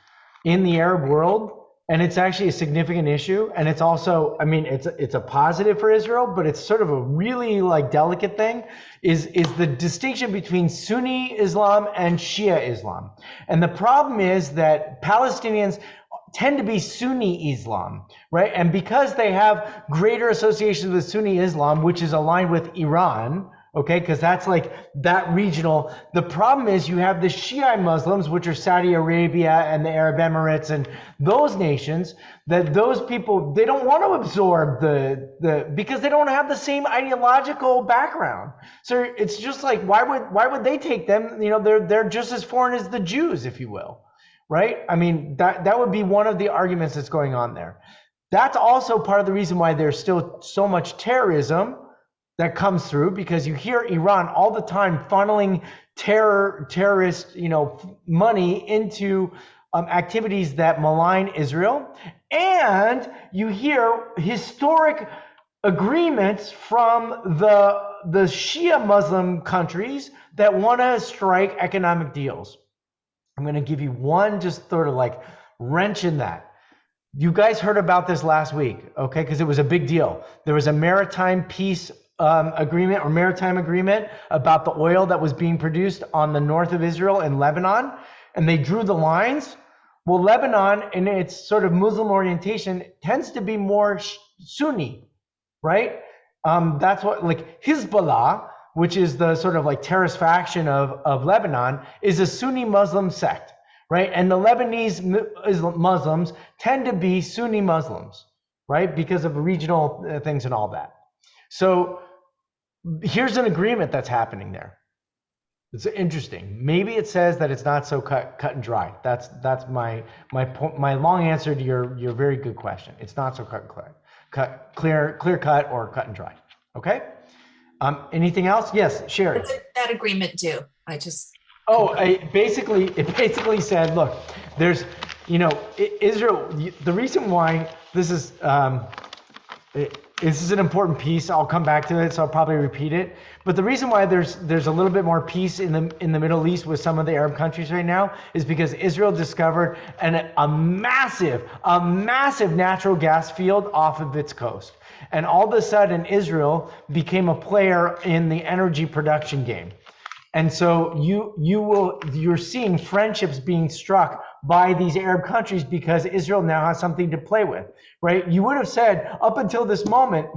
S1: in the Arab world, and it's actually a significant issue, and it's also, I mean, it's a positive for Israel, but it's sort of a really like delicate thing, is the distinction between Sunni Islam and Shia Islam. And the problem is that Palestinians tend to be Sunni Islam, right? And because they have greater associations with Sunni Islam, which is aligned with Iran, okay, because that's like that regional. The problem is you have the Shiite Muslims, which are Saudi Arabia and the Arab Emirates and those nations, that those people, they don't want to absorb because they don't have the same ideological background. So it's just like, why would they take them? You know, they're just as foreign as the Jews, if you will. Right? I mean, that would be one of the arguments that's going on there. That's also part of the reason why there's still so much terrorism that comes through, because you hear Iran all the time funneling terrorist, money into activities that malign Israel. And you hear historic agreements from the Shia Muslim countries that want to strike economic deals. I'm going to give you one just sort of like wrench in that. You guys heard about this last week, okay? Because it was a big deal. There was a maritime peace agreement or maritime agreement about the oil that was being produced on the north of Israel in Lebanon, and they drew the lines. Well, Lebanon, in its sort of Muslim orientation, tends to be more Sunni, right? That's what, like Hezbollah, which is the sort of like terrorist faction of Lebanon, is a Sunni Muslim sect, right? And the Lebanese Muslims tend to be Sunni Muslims, right? Because of regional things and all that. So here's an agreement that's happening there. It's interesting. Maybe it says that it's not so cut and dry. That's my long answer to your very good question. It's not so clear cut or cut and dry. Okay. Anything else? Yes, Sherry.
S4: What did that agreement do?
S1: It basically said, look, there's, Israel. The reason why this is this is an important piece. I'll come back to it, so I'll probably repeat it. But the reason why there's a little bit more peace in the Middle East with some of the Arab countries right now is because Israel discovered a massive natural gas field off of its coast. And all of a sudden, Israel became a player in the energy production game. And so you're seeing friendships being struck by these Arab countries because Israel now has something to play with, right? You would have said up until this moment,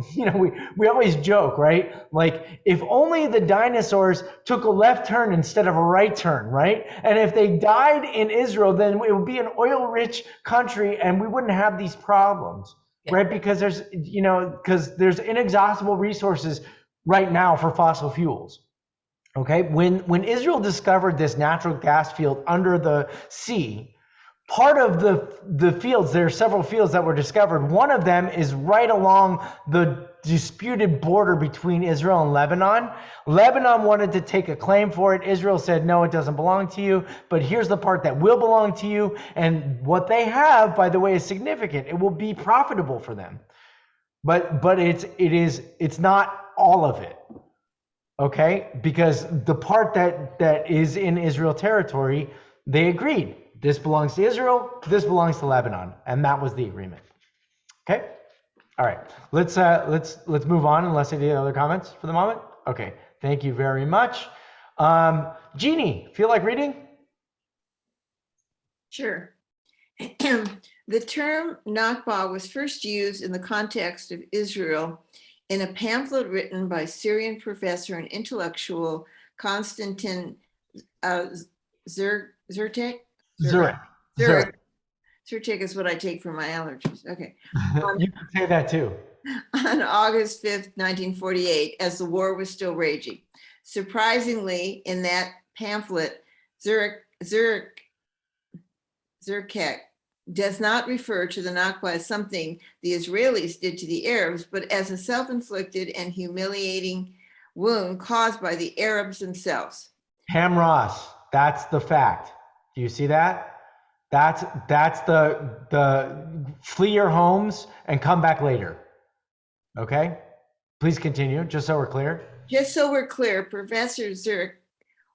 S1: we always joke, right? Like if only the dinosaurs took a left turn instead of a right turn, right? And if they died in Israel, then it would be an oil-rich country and we wouldn't have these problems. Yeah. Right? Because there's inexhaustible resources right now for fossil fuels. Okay, when Israel discovered this natural gas field under the sea, part of the fields, there are several fields that were discovered. One of them is right along the disputed border between Israel and Lebanon. Lebanon wanted to take a claim for it. Israel said, no, it doesn't belong to you, but here's the part that will belong to you. And what they have, by the way, is significant. It will be profitable for them. But it's not all of it. Okay, because the part that is in Israel territory, they agreed. This belongs to Israel, this belongs to Lebanon, and that was the agreement. Okay, all right. Let's move on. Unless any other comments for the moment. Okay, thank you very much. Jeannie, feel like reading?
S9: Sure. The term Nakba was first used in the context of Israel in a pamphlet written by Syrian professor and intellectual Konstantin Zurek. Zurek is what I take for my allergies. Okay.
S1: You can say that too.
S9: On August 5th, 1948, as the war was still raging. Surprisingly, in that pamphlet, Zurek does not refer to the Nakba as something the Israelis did to the Arabs, but as a self-inflicted and humiliating wound caused by the Arabs themselves.
S1: Pam Ross, that's the fact. Do you see that? That's the flee your homes and come back later. Okay? Please continue, just so we're clear.
S9: Just so we're clear, Professor Zurich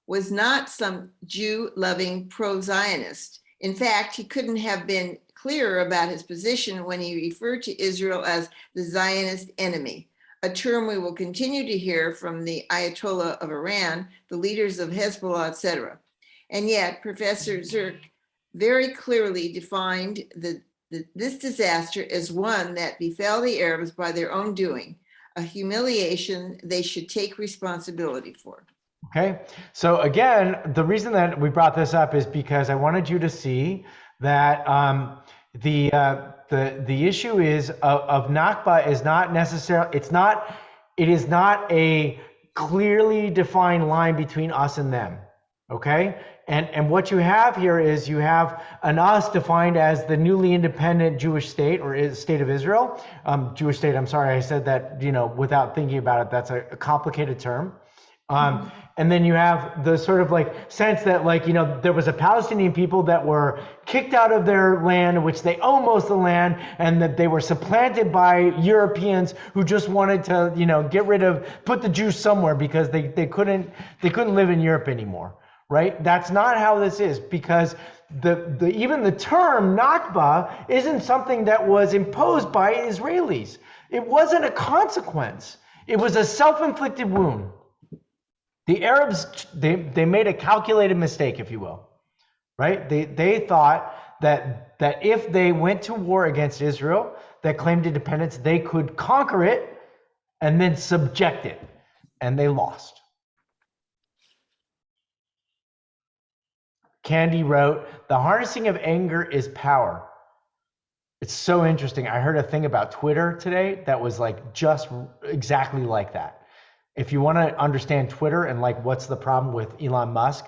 S9: was not some Jew-loving pro-Zionist. In fact, he couldn't have been clearer about his position when he referred to Israel as the Zionist enemy, a term we will continue to hear from the Ayatollah of Iran, the leaders of Hezbollah, etc. And yet, Professor Zurich very clearly defined this disaster as one that befell the Arabs by their own doing, a humiliation they should take responsibility for.
S1: Okay, so again, the reason that we brought this up is because I wanted you to see that the issue is of Nakba is not necessarily, it is not a clearly defined line between us and them. Okay, and what you have here is you have an us defined as the newly independent Jewish state or state of Israel, Jewish state. I'm sorry, I said that without thinking about it. That's a complicated term. And then you have the sort of like sense that there was a Palestinian people that were kicked out of their land, which they own most of the land, and that they were supplanted by Europeans who just wanted to, put the Jews somewhere because they couldn't live in Europe anymore, right? That's not how this is, because even the term Nakba isn't something that was imposed by Israelis. It wasn't a consequence. It was a self-inflicted wound. The Arabs, they made a calculated mistake, if you will, right? They thought that if they went to war against Israel that claimed independence, they could conquer it and then subject it, and they lost. Candy wrote, "The harnessing of anger is power." It's so interesting. I heard a thing about Twitter today that was like just exactly like that. If you want to understand Twitter and what's the problem with Elon Musk,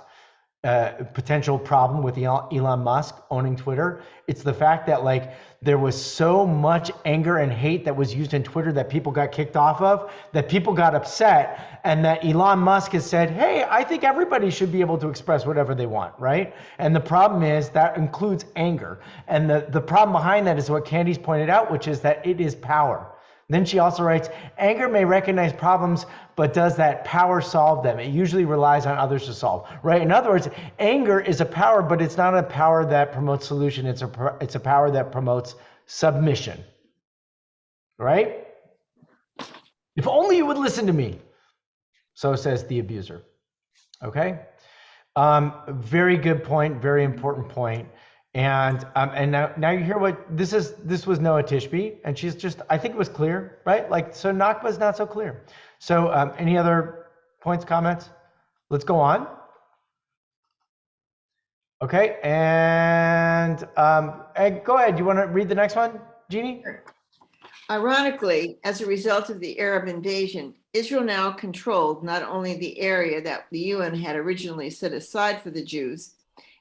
S1: potential problem with Elon Musk owning Twitter, it's the fact that there was so much anger and hate that was used in Twitter that people got kicked off of, that people got upset, and that Elon Musk has said, hey, I think everybody should be able to express whatever they want, right? And the problem is that includes anger. And the problem behind that is what Candy's pointed out, which is that it is power. Then she also writes, anger may recognize problems, but does that power solve them? It usually relies on others to solve, right? In other words, anger is a power, but it's not a power that promotes solution. It's a power that promotes submission, right? If only you would listen to me, so says the abuser, okay? Very good point, very important point. And now you hear what this was Noah Tishby, and she's just, I think it was clear, right? So Nakba is not so clear. So any other points, comments? Let's go on. Okay, and go ahead. You want to read the next one, Jeannie?
S9: Ironically, as a result of the Arab invasion, Israel now controlled not only the area that the UN had originally set aside for the Jews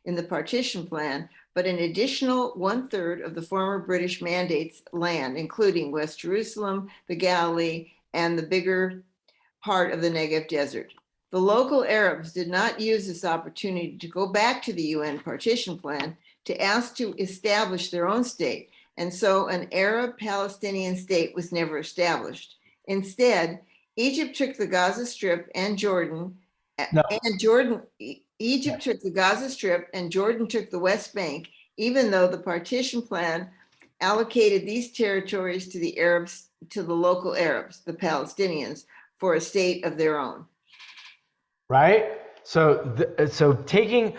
S9: in the partition plan, but an additional 1/3 of the former British mandate's land, including West Jerusalem, the Galilee, and the bigger part of the Negev desert. The local Arabs did not use this opportunity to go back to the UN partition plan to ask to establish their own state, and so an Arab-Palestinian state was never established. Instead, Egypt took the Gaza Strip and Egypt took the Gaza Strip and Jordan took the West Bank, even though the partition plan allocated these territories to the Arabs, to the local Arabs, the Palestinians, for a state of their own.
S1: Right? So taking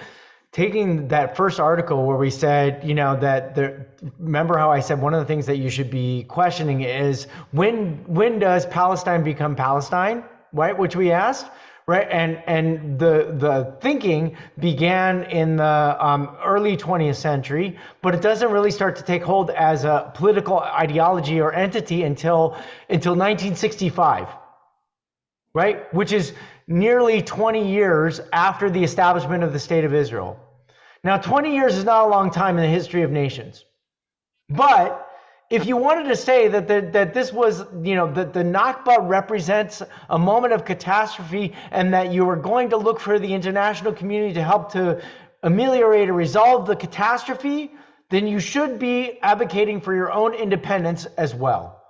S1: that first article where we said, remember how I said one of the things that you should be questioning is when does Palestine become Palestine, right? Which we asked. Right, and the thinking began in the early 20th century, but it doesn't really start to take hold as a political ideology or entity until 1965, right? Which is nearly 20 years after the establishment of the State of Israel. Now, 20 years is not a long time in the history of nations, but if you wanted to say that this was, that the Nakba represents a moment of catastrophe and that you were going to look for the international community to help to ameliorate or resolve the catastrophe, then you should be advocating for your own independence as well.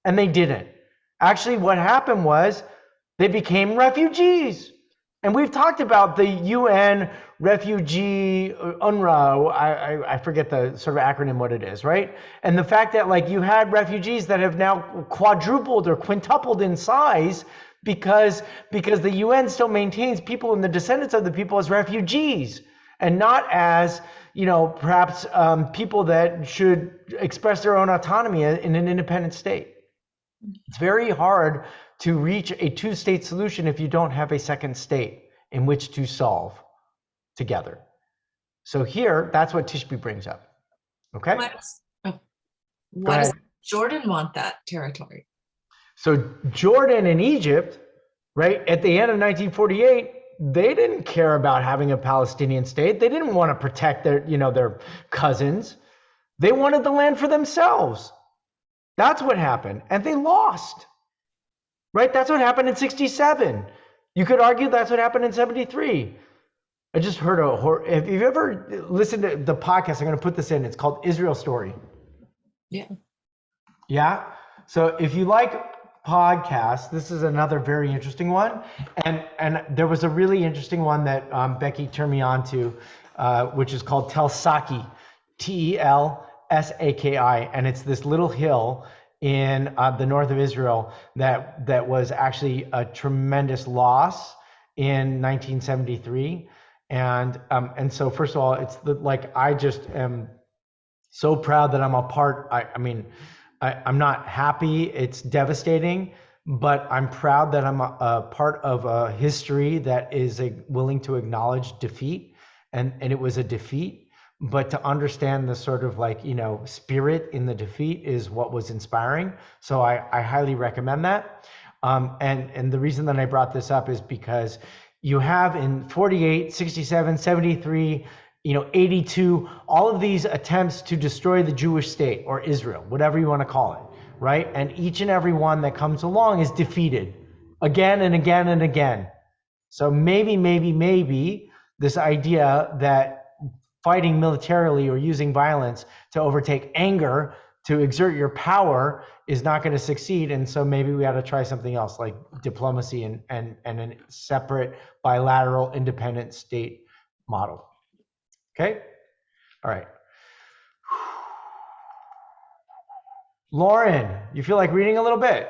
S1: And they didn't. Actually, what happened was they became refugees. And we've talked about the UN refugee UNRWA, I forget the sort of acronym what it is, right? And the fact that like you had refugees that have now quadrupled or quintupled in size because the UN still maintains people and the descendants of the people as refugees and not as, you know, perhaps people that should express their own autonomy in an independent state. It's very hard to reach a two-state solution if you don't have a second state in which to solve together. So here, that's what Tishby brings up. Okay?
S4: Why does Jordan want that territory?
S1: So Jordan and Egypt, right, at the end of 1948, they didn't care about having a Palestinian state. They didn't want to protect their, you know, their cousins. They wanted the land for themselves. That's what happened. And they lost. Right? That's what happened in 67. You could argue that's what happened in 73. I just heard if you've ever listened to the podcast, I'm going to put this in. It's called Israel Story.
S4: Yeah.
S1: Yeah. So if you like podcasts, this is another very interesting one. And there was a really interesting one that Becky turned me on to, which is called Telsaki, Telsaki. And it's this little hill in the north of Israel that was actually a tremendous loss in 1973. And so first of all, it's like I just am so proud that I'm a part. I'm not happy. It's devastating, but I'm proud that I'm a part of a history that is willing to acknowledge defeat, and it was a defeat. But to understand the sort of like, you know, spirit in the defeat is what was inspiring. So I highly recommend that. And the reason that I brought this up is because you have in 48, 67, 73, 82, all of these attempts to destroy the Jewish state or Israel, whatever you want to call it, right? And each and every one that comes along is defeated again and again and again. So maybe this idea that fighting militarily or using violence to overtake anger to exert your power is not going to succeed. And so maybe we ought to try something else like diplomacy and a separate bilateral independent state model. Okay? All right. Lauren, you feel like reading a little bit?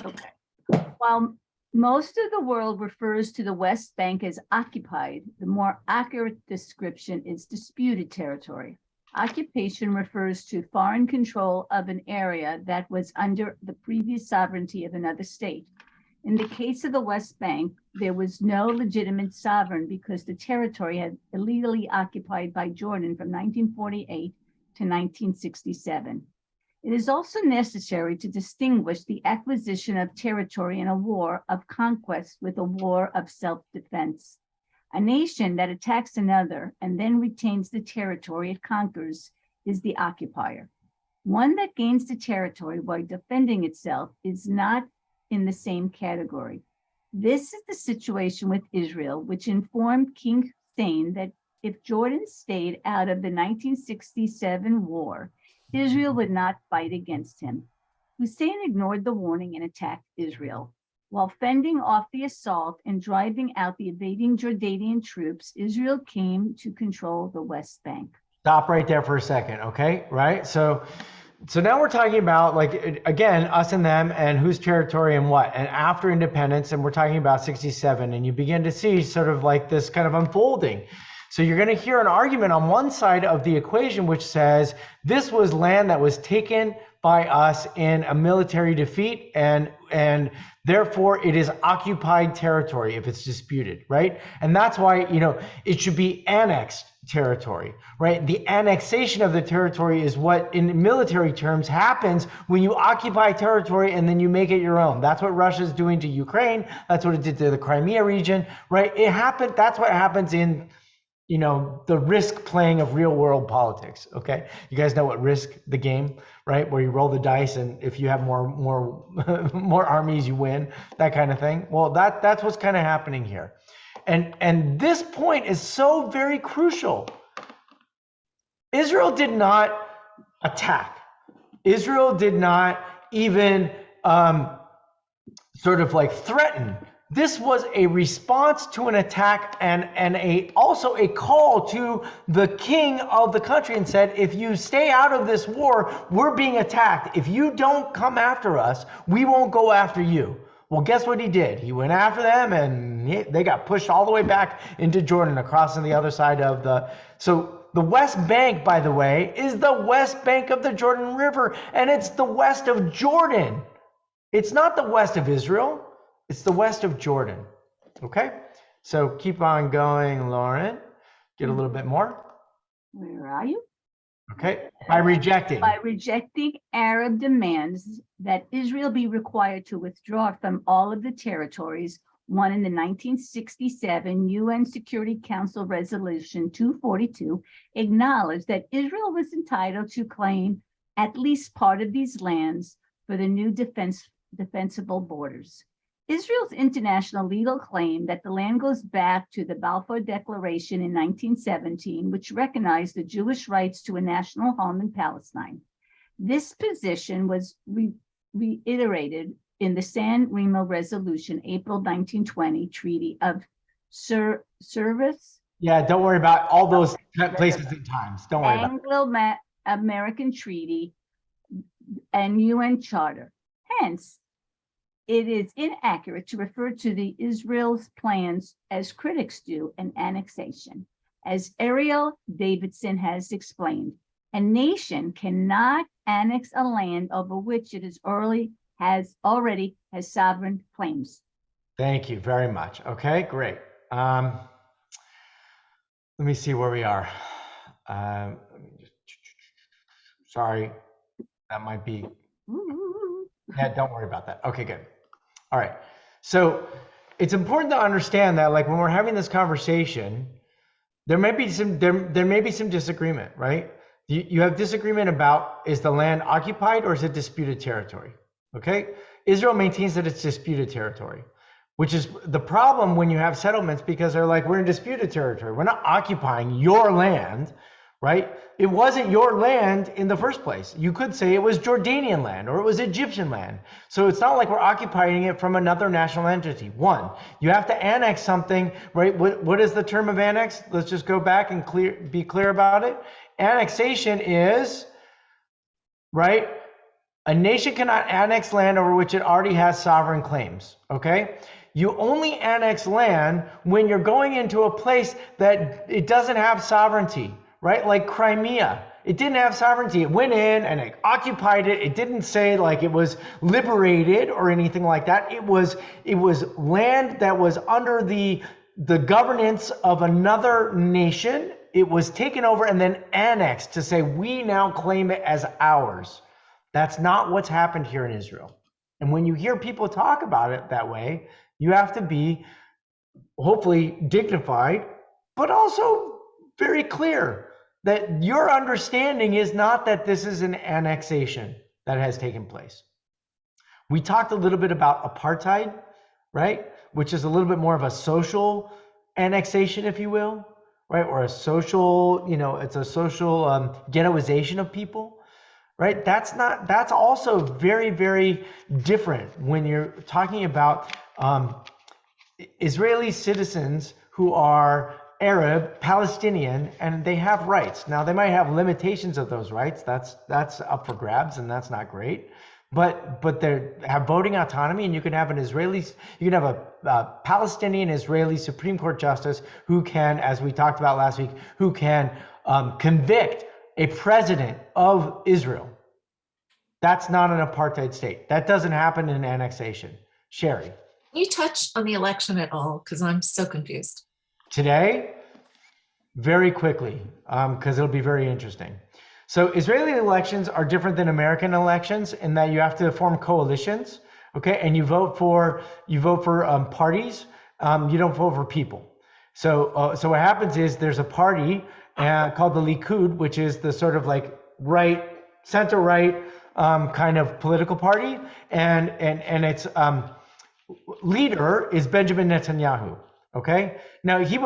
S10: Okay. While most of the world refers to the West Bank as occupied, the more accurate description is disputed territory. Occupation refers to foreign control of an area that was under the previous sovereignty of another state. In the case of the West Bank, there was no legitimate sovereign because the territory had illegally occupied by Jordan from 1948 to 1967. It is also necessary to distinguish the acquisition of territory in a war of conquest with a war of self-defense. A nation that attacks another and then retains the territory it conquers is the occupier. One that gains the territory while defending itself is not in the same category. This is the situation with Israel, which informed King Hussein that if Jordan stayed out of the 1967 war, Israel would not fight against him. Hussein ignored the warning and attacked Israel. While fending off the assault and driving out the invading Jordanian troops, Israel came to control the West Bank.
S1: Stop right there for a second, okay? Right? So now we're talking about, like, again, us and them and whose territory and what. And after independence, and we're talking about 67, and you begin to see sort of like this kind of unfolding. So you're going to hear an argument on one side of the equation which says this was land that was taken by us in a military defeat, and therefore it is occupied territory if it's disputed, right? And that's why, it should be annexed territory, right? The annexation of the territory is what in military terms happens when you occupy territory and then you make it your own. That's what Russia's doing to Ukraine. That's what it did to the Crimea region, right? That's what happens in the risk playing of real world politics. Okay, you guys know what Risk, the game, right? Where you roll the dice, and if you have more more armies, you win. That kind of thing. Well, that's what's kind of happening here, and this point is so very crucial. Israel did not attack. Israel did not even sort of like threaten. This was a response to an attack and also a call to the king of the country, and said, if you stay out of this war, we're being attacked. If you don't come after us, we won't go after you. Well, guess what he did? He went after them, and they got pushed all the way back into Jordan, across on the other side of so the West Bank, by the way, is the West Bank of the Jordan River, and it's the west of Jordan. It's not the west of Israel. It's the west of Jordan. Okay? So keep on going, Lauren. Get a little bit more.
S10: Where are you?
S1: Okay. By rejecting.
S10: By rejecting Arab demands that Israel be required to withdraw from all of the territories, one in the 1967 UN Security Council Resolution 242 acknowledged that Israel was entitled to claim at least part of these lands for the new defensible borders. Israel's international legal claim that the land goes back to the Balfour Declaration in 1917, which recognized the Jewish rights to a national home in Palestine. This position was reiterated in the San Remo Resolution, April 1920 Treaty of Service.
S1: Yeah, don't worry about all those places and times. Don't worry about it.
S10: Anglo-American Treaty and UN Charter. Hence, it is inaccurate to refer to the Israel's plans, as critics do, an annexation. As Ariel Davidson has explained, a nation cannot annex a land over which it is already has sovereign claims.
S1: Thank you very much. Okay, great. Let me see where we are. Sorry, that might be. Yeah, don't worry about that. Okay, good. All right. So it's important to understand that, like, when we're having this conversation, there may be some disagreement, right? You have disagreement about, is the land occupied or is it disputed territory? Okay. Israel maintains that it's disputed territory, which is the problem when you have settlements, because they're like, we're in disputed territory. We're not occupying your land, right? It wasn't your land in the first place. You could say it was Jordanian land or it was Egyptian land. So it's not like we're occupying it from another national entity. One, you have to annex something, right? What is the term of annex? Let's just go back and be clear about it. Annexation is, right? A nation cannot annex land over which it already has sovereign claims, okay? You only annex land when you're going into a place that it doesn't have sovereignty, right? Like Crimea, it didn't have sovereignty. It went in and it occupied it. It didn't say like it was liberated or anything like that. It was land that was under the governance of another nation. It was taken over and then annexed to say, we now claim it as ours. That's not what's happened here in Israel. And when you hear people talk about it that way, you have to be hopefully dignified, but also very clear that your understanding is not that this is an annexation that has taken place. We talked a little bit about apartheid, right? Which is a little bit more of a social annexation, if you will, right? Or a social, it's a social ghettoization of people. Right? That's also very, very different when you're talking about Israeli citizens who are Arab, Palestinian, and they have rights. Now, they might have limitations of those rights. That's up for grabs, and that's not great. But they have voting autonomy, and you can have a Palestinian Israeli Supreme Court justice who can, as we talked about last week, who can convict a president of Israel. That's not an apartheid state. That doesn't happen in annexation. Sherry.
S4: Can you touch on the election at all? Because I'm so confused.
S1: Today, very quickly, because it'll be very interesting. So Israeli elections are different than American elections in that you have to form coalitions, okay? And you vote for parties. You don't vote for people. So what happens is there's a party called the Likud, which is the sort of like center right kind of political party, and its leader is Benjamin Netanyahu. Okay, now he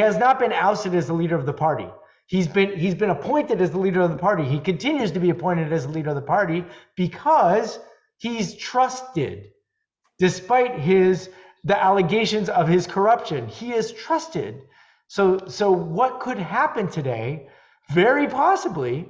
S1: has not been ousted as the leader of the party. He's been appointed as the leader of the party. He continues to be appointed as the leader of the party because he's trusted, despite the allegations of his corruption. He is trusted. So what could happen today, very possibly,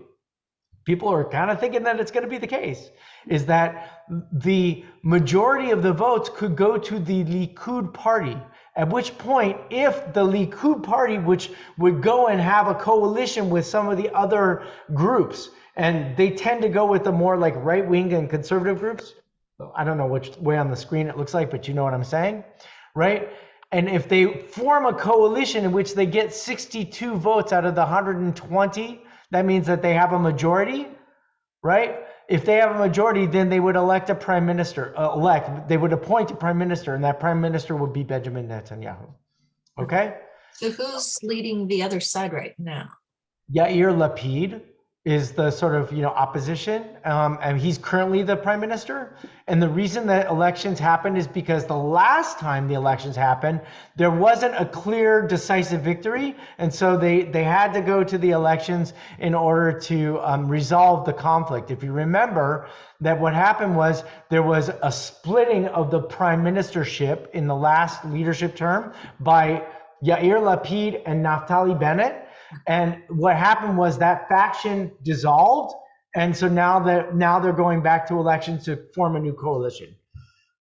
S1: people are kind of thinking that it's going to be the case, is that the majority of the votes could go to the Likud party. At which point, if the Likud party, which would go and have a coalition with some of the other groups, and they tend to go with the more like right-wing and conservative groups, I don't know which way on the screen it looks like, but you know what I'm saying, right? And if they form a coalition in which they get 62 votes out of the 120, that means that they have a majority, right? If they have a majority, then they would elect a prime minister, they would appoint a prime minister, and that prime minister would be Benjamin Netanyahu. Okay?
S4: So who's leading the other side right now?
S1: Yair Lapid is the sort of, opposition, and he's currently the prime minister. And the reason that elections happened is because the last time the elections happened, there wasn't a clear, decisive victory. And so they had to go to the elections in order to resolve the conflict. If you remember that what happened was there was a splitting of the prime ministership in the last leadership term by Yair Lapid and Naftali Bennett. And what happened was that faction dissolved, and so now they're going back to elections to form a new coalition.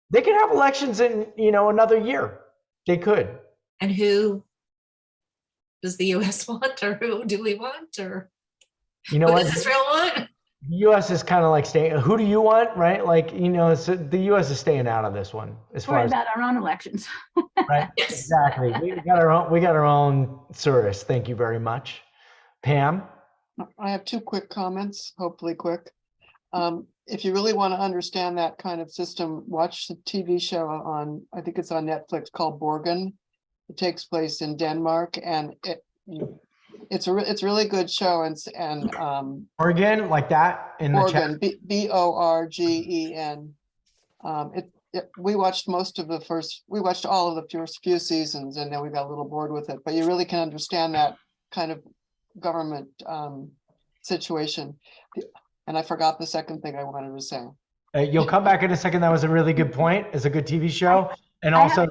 S1: They could have elections in another year. They could.
S4: And who does the U.S. want, or who do we want, or
S1: who
S4: does Israel want?
S1: The U.S. is kind of like staying. Who do you want, right? Like so the U.S. is staying out of this one as far as
S10: about our own elections.
S1: Right. Yes. Exactly. We got our own Surus. Thank you very much, Pam.
S7: I have two quick comments, hopefully quick. If you really want to understand that kind of system, watch the TV show I think it's on Netflix, called Borgen. It takes place in Denmark, and it's a really good show. And
S1: Oregon, like that in the chat.
S7: Borgen. We watched all of the first few seasons, and then we got a little bored with it. But you really can understand that kind of government situation. And I forgot the second thing I wanted to say.
S1: You'll come back in a second. That was a really good point. It's a good TV show. And also,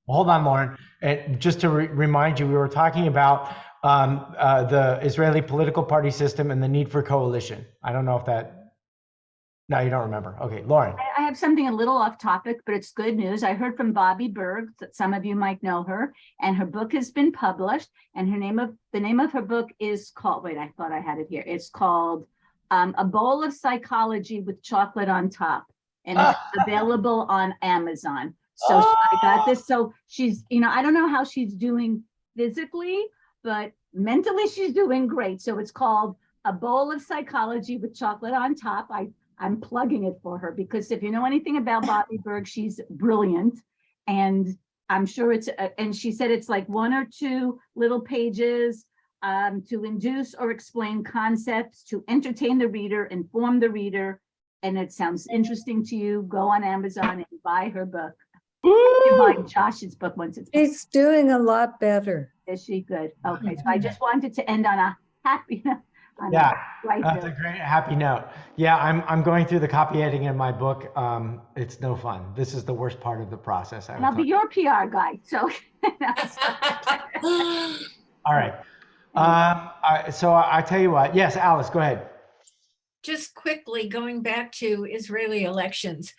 S1: hold on, Lauren. And just to remind you, we were talking about the Israeli political party system and the need for coalition. I don't know if that. No, you don't remember. Okay, Lauren.
S10: I have something a little off topic, but it's good news. I heard from Bobby Berg, that some of you might know her, and her book has been published. And the name of her book is called, wait, I thought I had it here. It's called A Bowl of Psychology with Chocolate on Top. And it's available on Amazon. So I got this. So she's, I don't know how she's doing physically, but mentally she's doing great. So it's called A Bowl of Psychology with Chocolate on Top. I'm plugging it for her because if you know anything about Bobby Berg, she's brilliant. And I'm sure and she said it's like 1 or 2 little pages to induce or explain concepts, to entertain the reader, inform the reader. And it sounds interesting to you, go on Amazon and buy her book. You buy Josh's book once it's published.
S2: She's doing a lot better.
S10: Is she good? Okay, so I just wanted to end on a happy
S1: That's a great happy note. Yeah, I'm going through the copy editing in my book. It's no fun. This is the worst part of the process.
S10: And I'll be your PR guy. So
S1: all right. So I tell you what. Yes, Alice, go ahead.
S11: Just quickly going back to Israeli elections.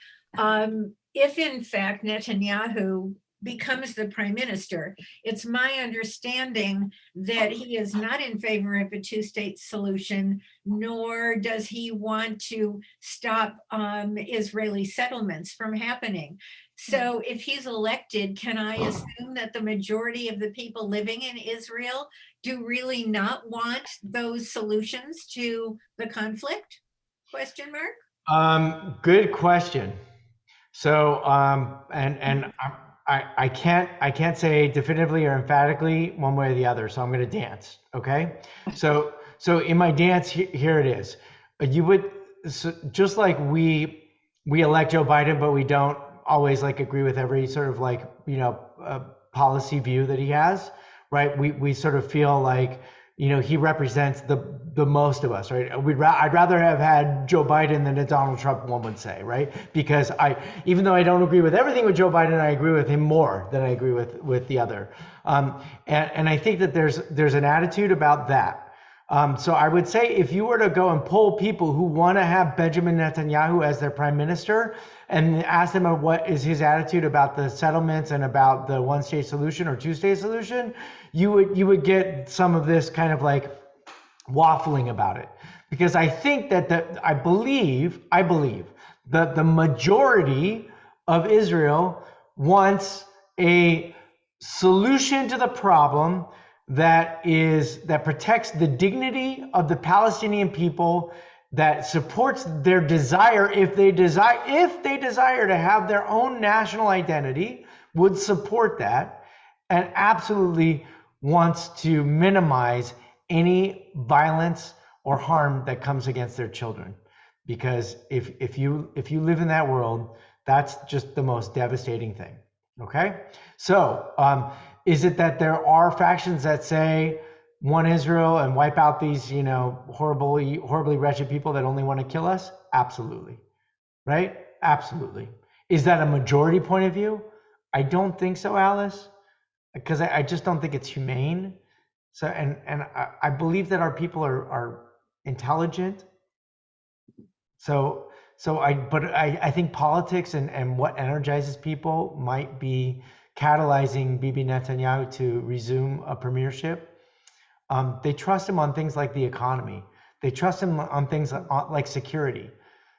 S11: If in fact Netanyahu becomes the prime minister, it's my understanding that he is not in favor of a two-state solution, nor does he want to stop Israeli settlements from happening. So if he's elected, can I assume that the majority of the people living in Israel do really not want those solutions to the conflict? Question mark?
S1: Good question. So, and I can't say definitively or emphatically one way or the other, so I'm going to dance. Okay, so in my dance, here it is. You would just like we elect Joe Biden, but we don't always like agree with every sort of like policy view that he has, right? We sort of feel like he represents the most of us, right? I'd rather have had Joe Biden than a Donald Trump, one would say, right? Because even though I don't agree with everything with Joe Biden, I agree with him more than I agree with the other. And I think that there's an attitude about that. So I would say if you were to go and poll people who want to have Benjamin Netanyahu as their prime minister and ask them what is his attitude about the settlements and about the one-state solution or two-state solution, you would get some of this kind of like waffling about it. Because I think that I believe that the majority of Israel wants a solution to the problem that protects the dignity of the Palestinian people, that supports their desire, if they desire to have their own national identity, would support that, and absolutely wants to minimize any violence or harm that comes against their children. Because if you live in that world, that's just the most devastating thing. Okay, so is it that there are factions that say one Israel and wipe out these horribly wretched people that only want to kill us? Absolutely, right? Absolutely. Is that a majority point of view? I don't think so, Alice, because I just don't think it's humane. So and I believe that our people are intelligent. But I think politics and what energizes people might be catalyzing Bibi Netanyahu to resume a premiership. They trust him on things like the economy. They trust him on things like security.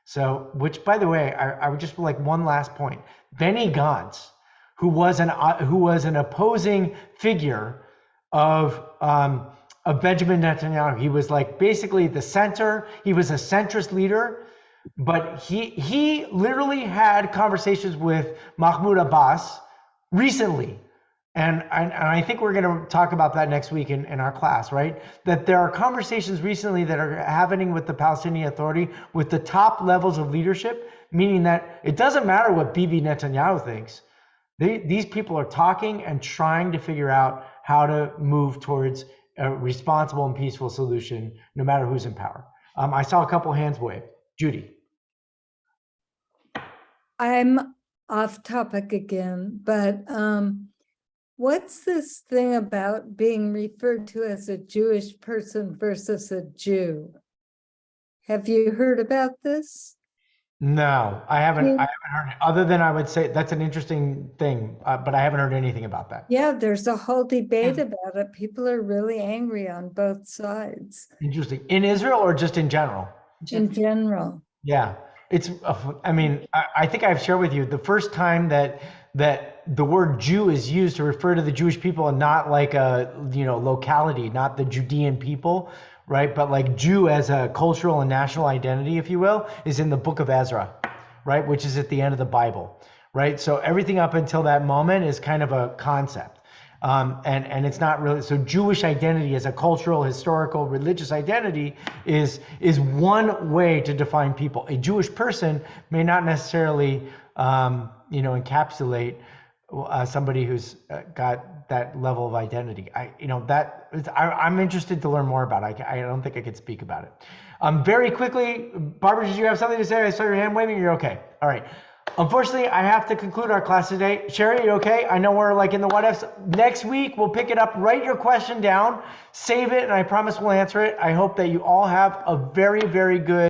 S1: So, which, by the way, I would just like one last point. Benny Gantz, who was an opposing figure of Benjamin Netanyahu, he was like basically the center. He was a centrist leader, but he literally had conversations with Mahmoud Abbas recently. And I think we're going to talk about that next week in our class, right? That there are conversations recently that are happening with the Palestinian Authority with the top levels of leadership, meaning that it doesn't matter what Bibi Netanyahu thinks. These people are talking and trying to figure out how to move towards a responsible and peaceful solution, no matter who's in power. I saw a couple hands wave. Judy.
S2: I'm off topic again, but what's this thing about being referred to as a Jewish person versus a Jew? Have you heard about this?
S1: No, I haven't heard it. Other than I would say that's an interesting thing, but I haven't heard anything about that.
S2: Yeah, there's a whole debate about it. People are really angry on both sides.
S1: Interesting. In Israel or just in general?
S2: In general.
S1: Yeah, I think I've shared with you the first time that the word Jew is used to refer to the Jewish people and not like a locality, not the Judean people, right? But like Jew as a cultural and national identity, if you will, is in the book of Ezra, right? Which is at the end of the Bible, right? So everything up until that moment is kind of a concept. And it's not really, so Jewish identity as a cultural, historical, religious identity is one way to define people. A Jewish person may not necessarily, encapsulate somebody who's got that level of identity. I'm interested to learn more about it. I don't think I could speak about it. Very quickly, Barbara, did you have something to say? I saw your hand waving. You're okay. All right. Unfortunately, I have to conclude our class today. Sherry, are you okay? I know we're like in the what ifs. Next week, we'll pick it up. Write your question down, save it, and I promise we'll answer it. I hope that you all have a very, very good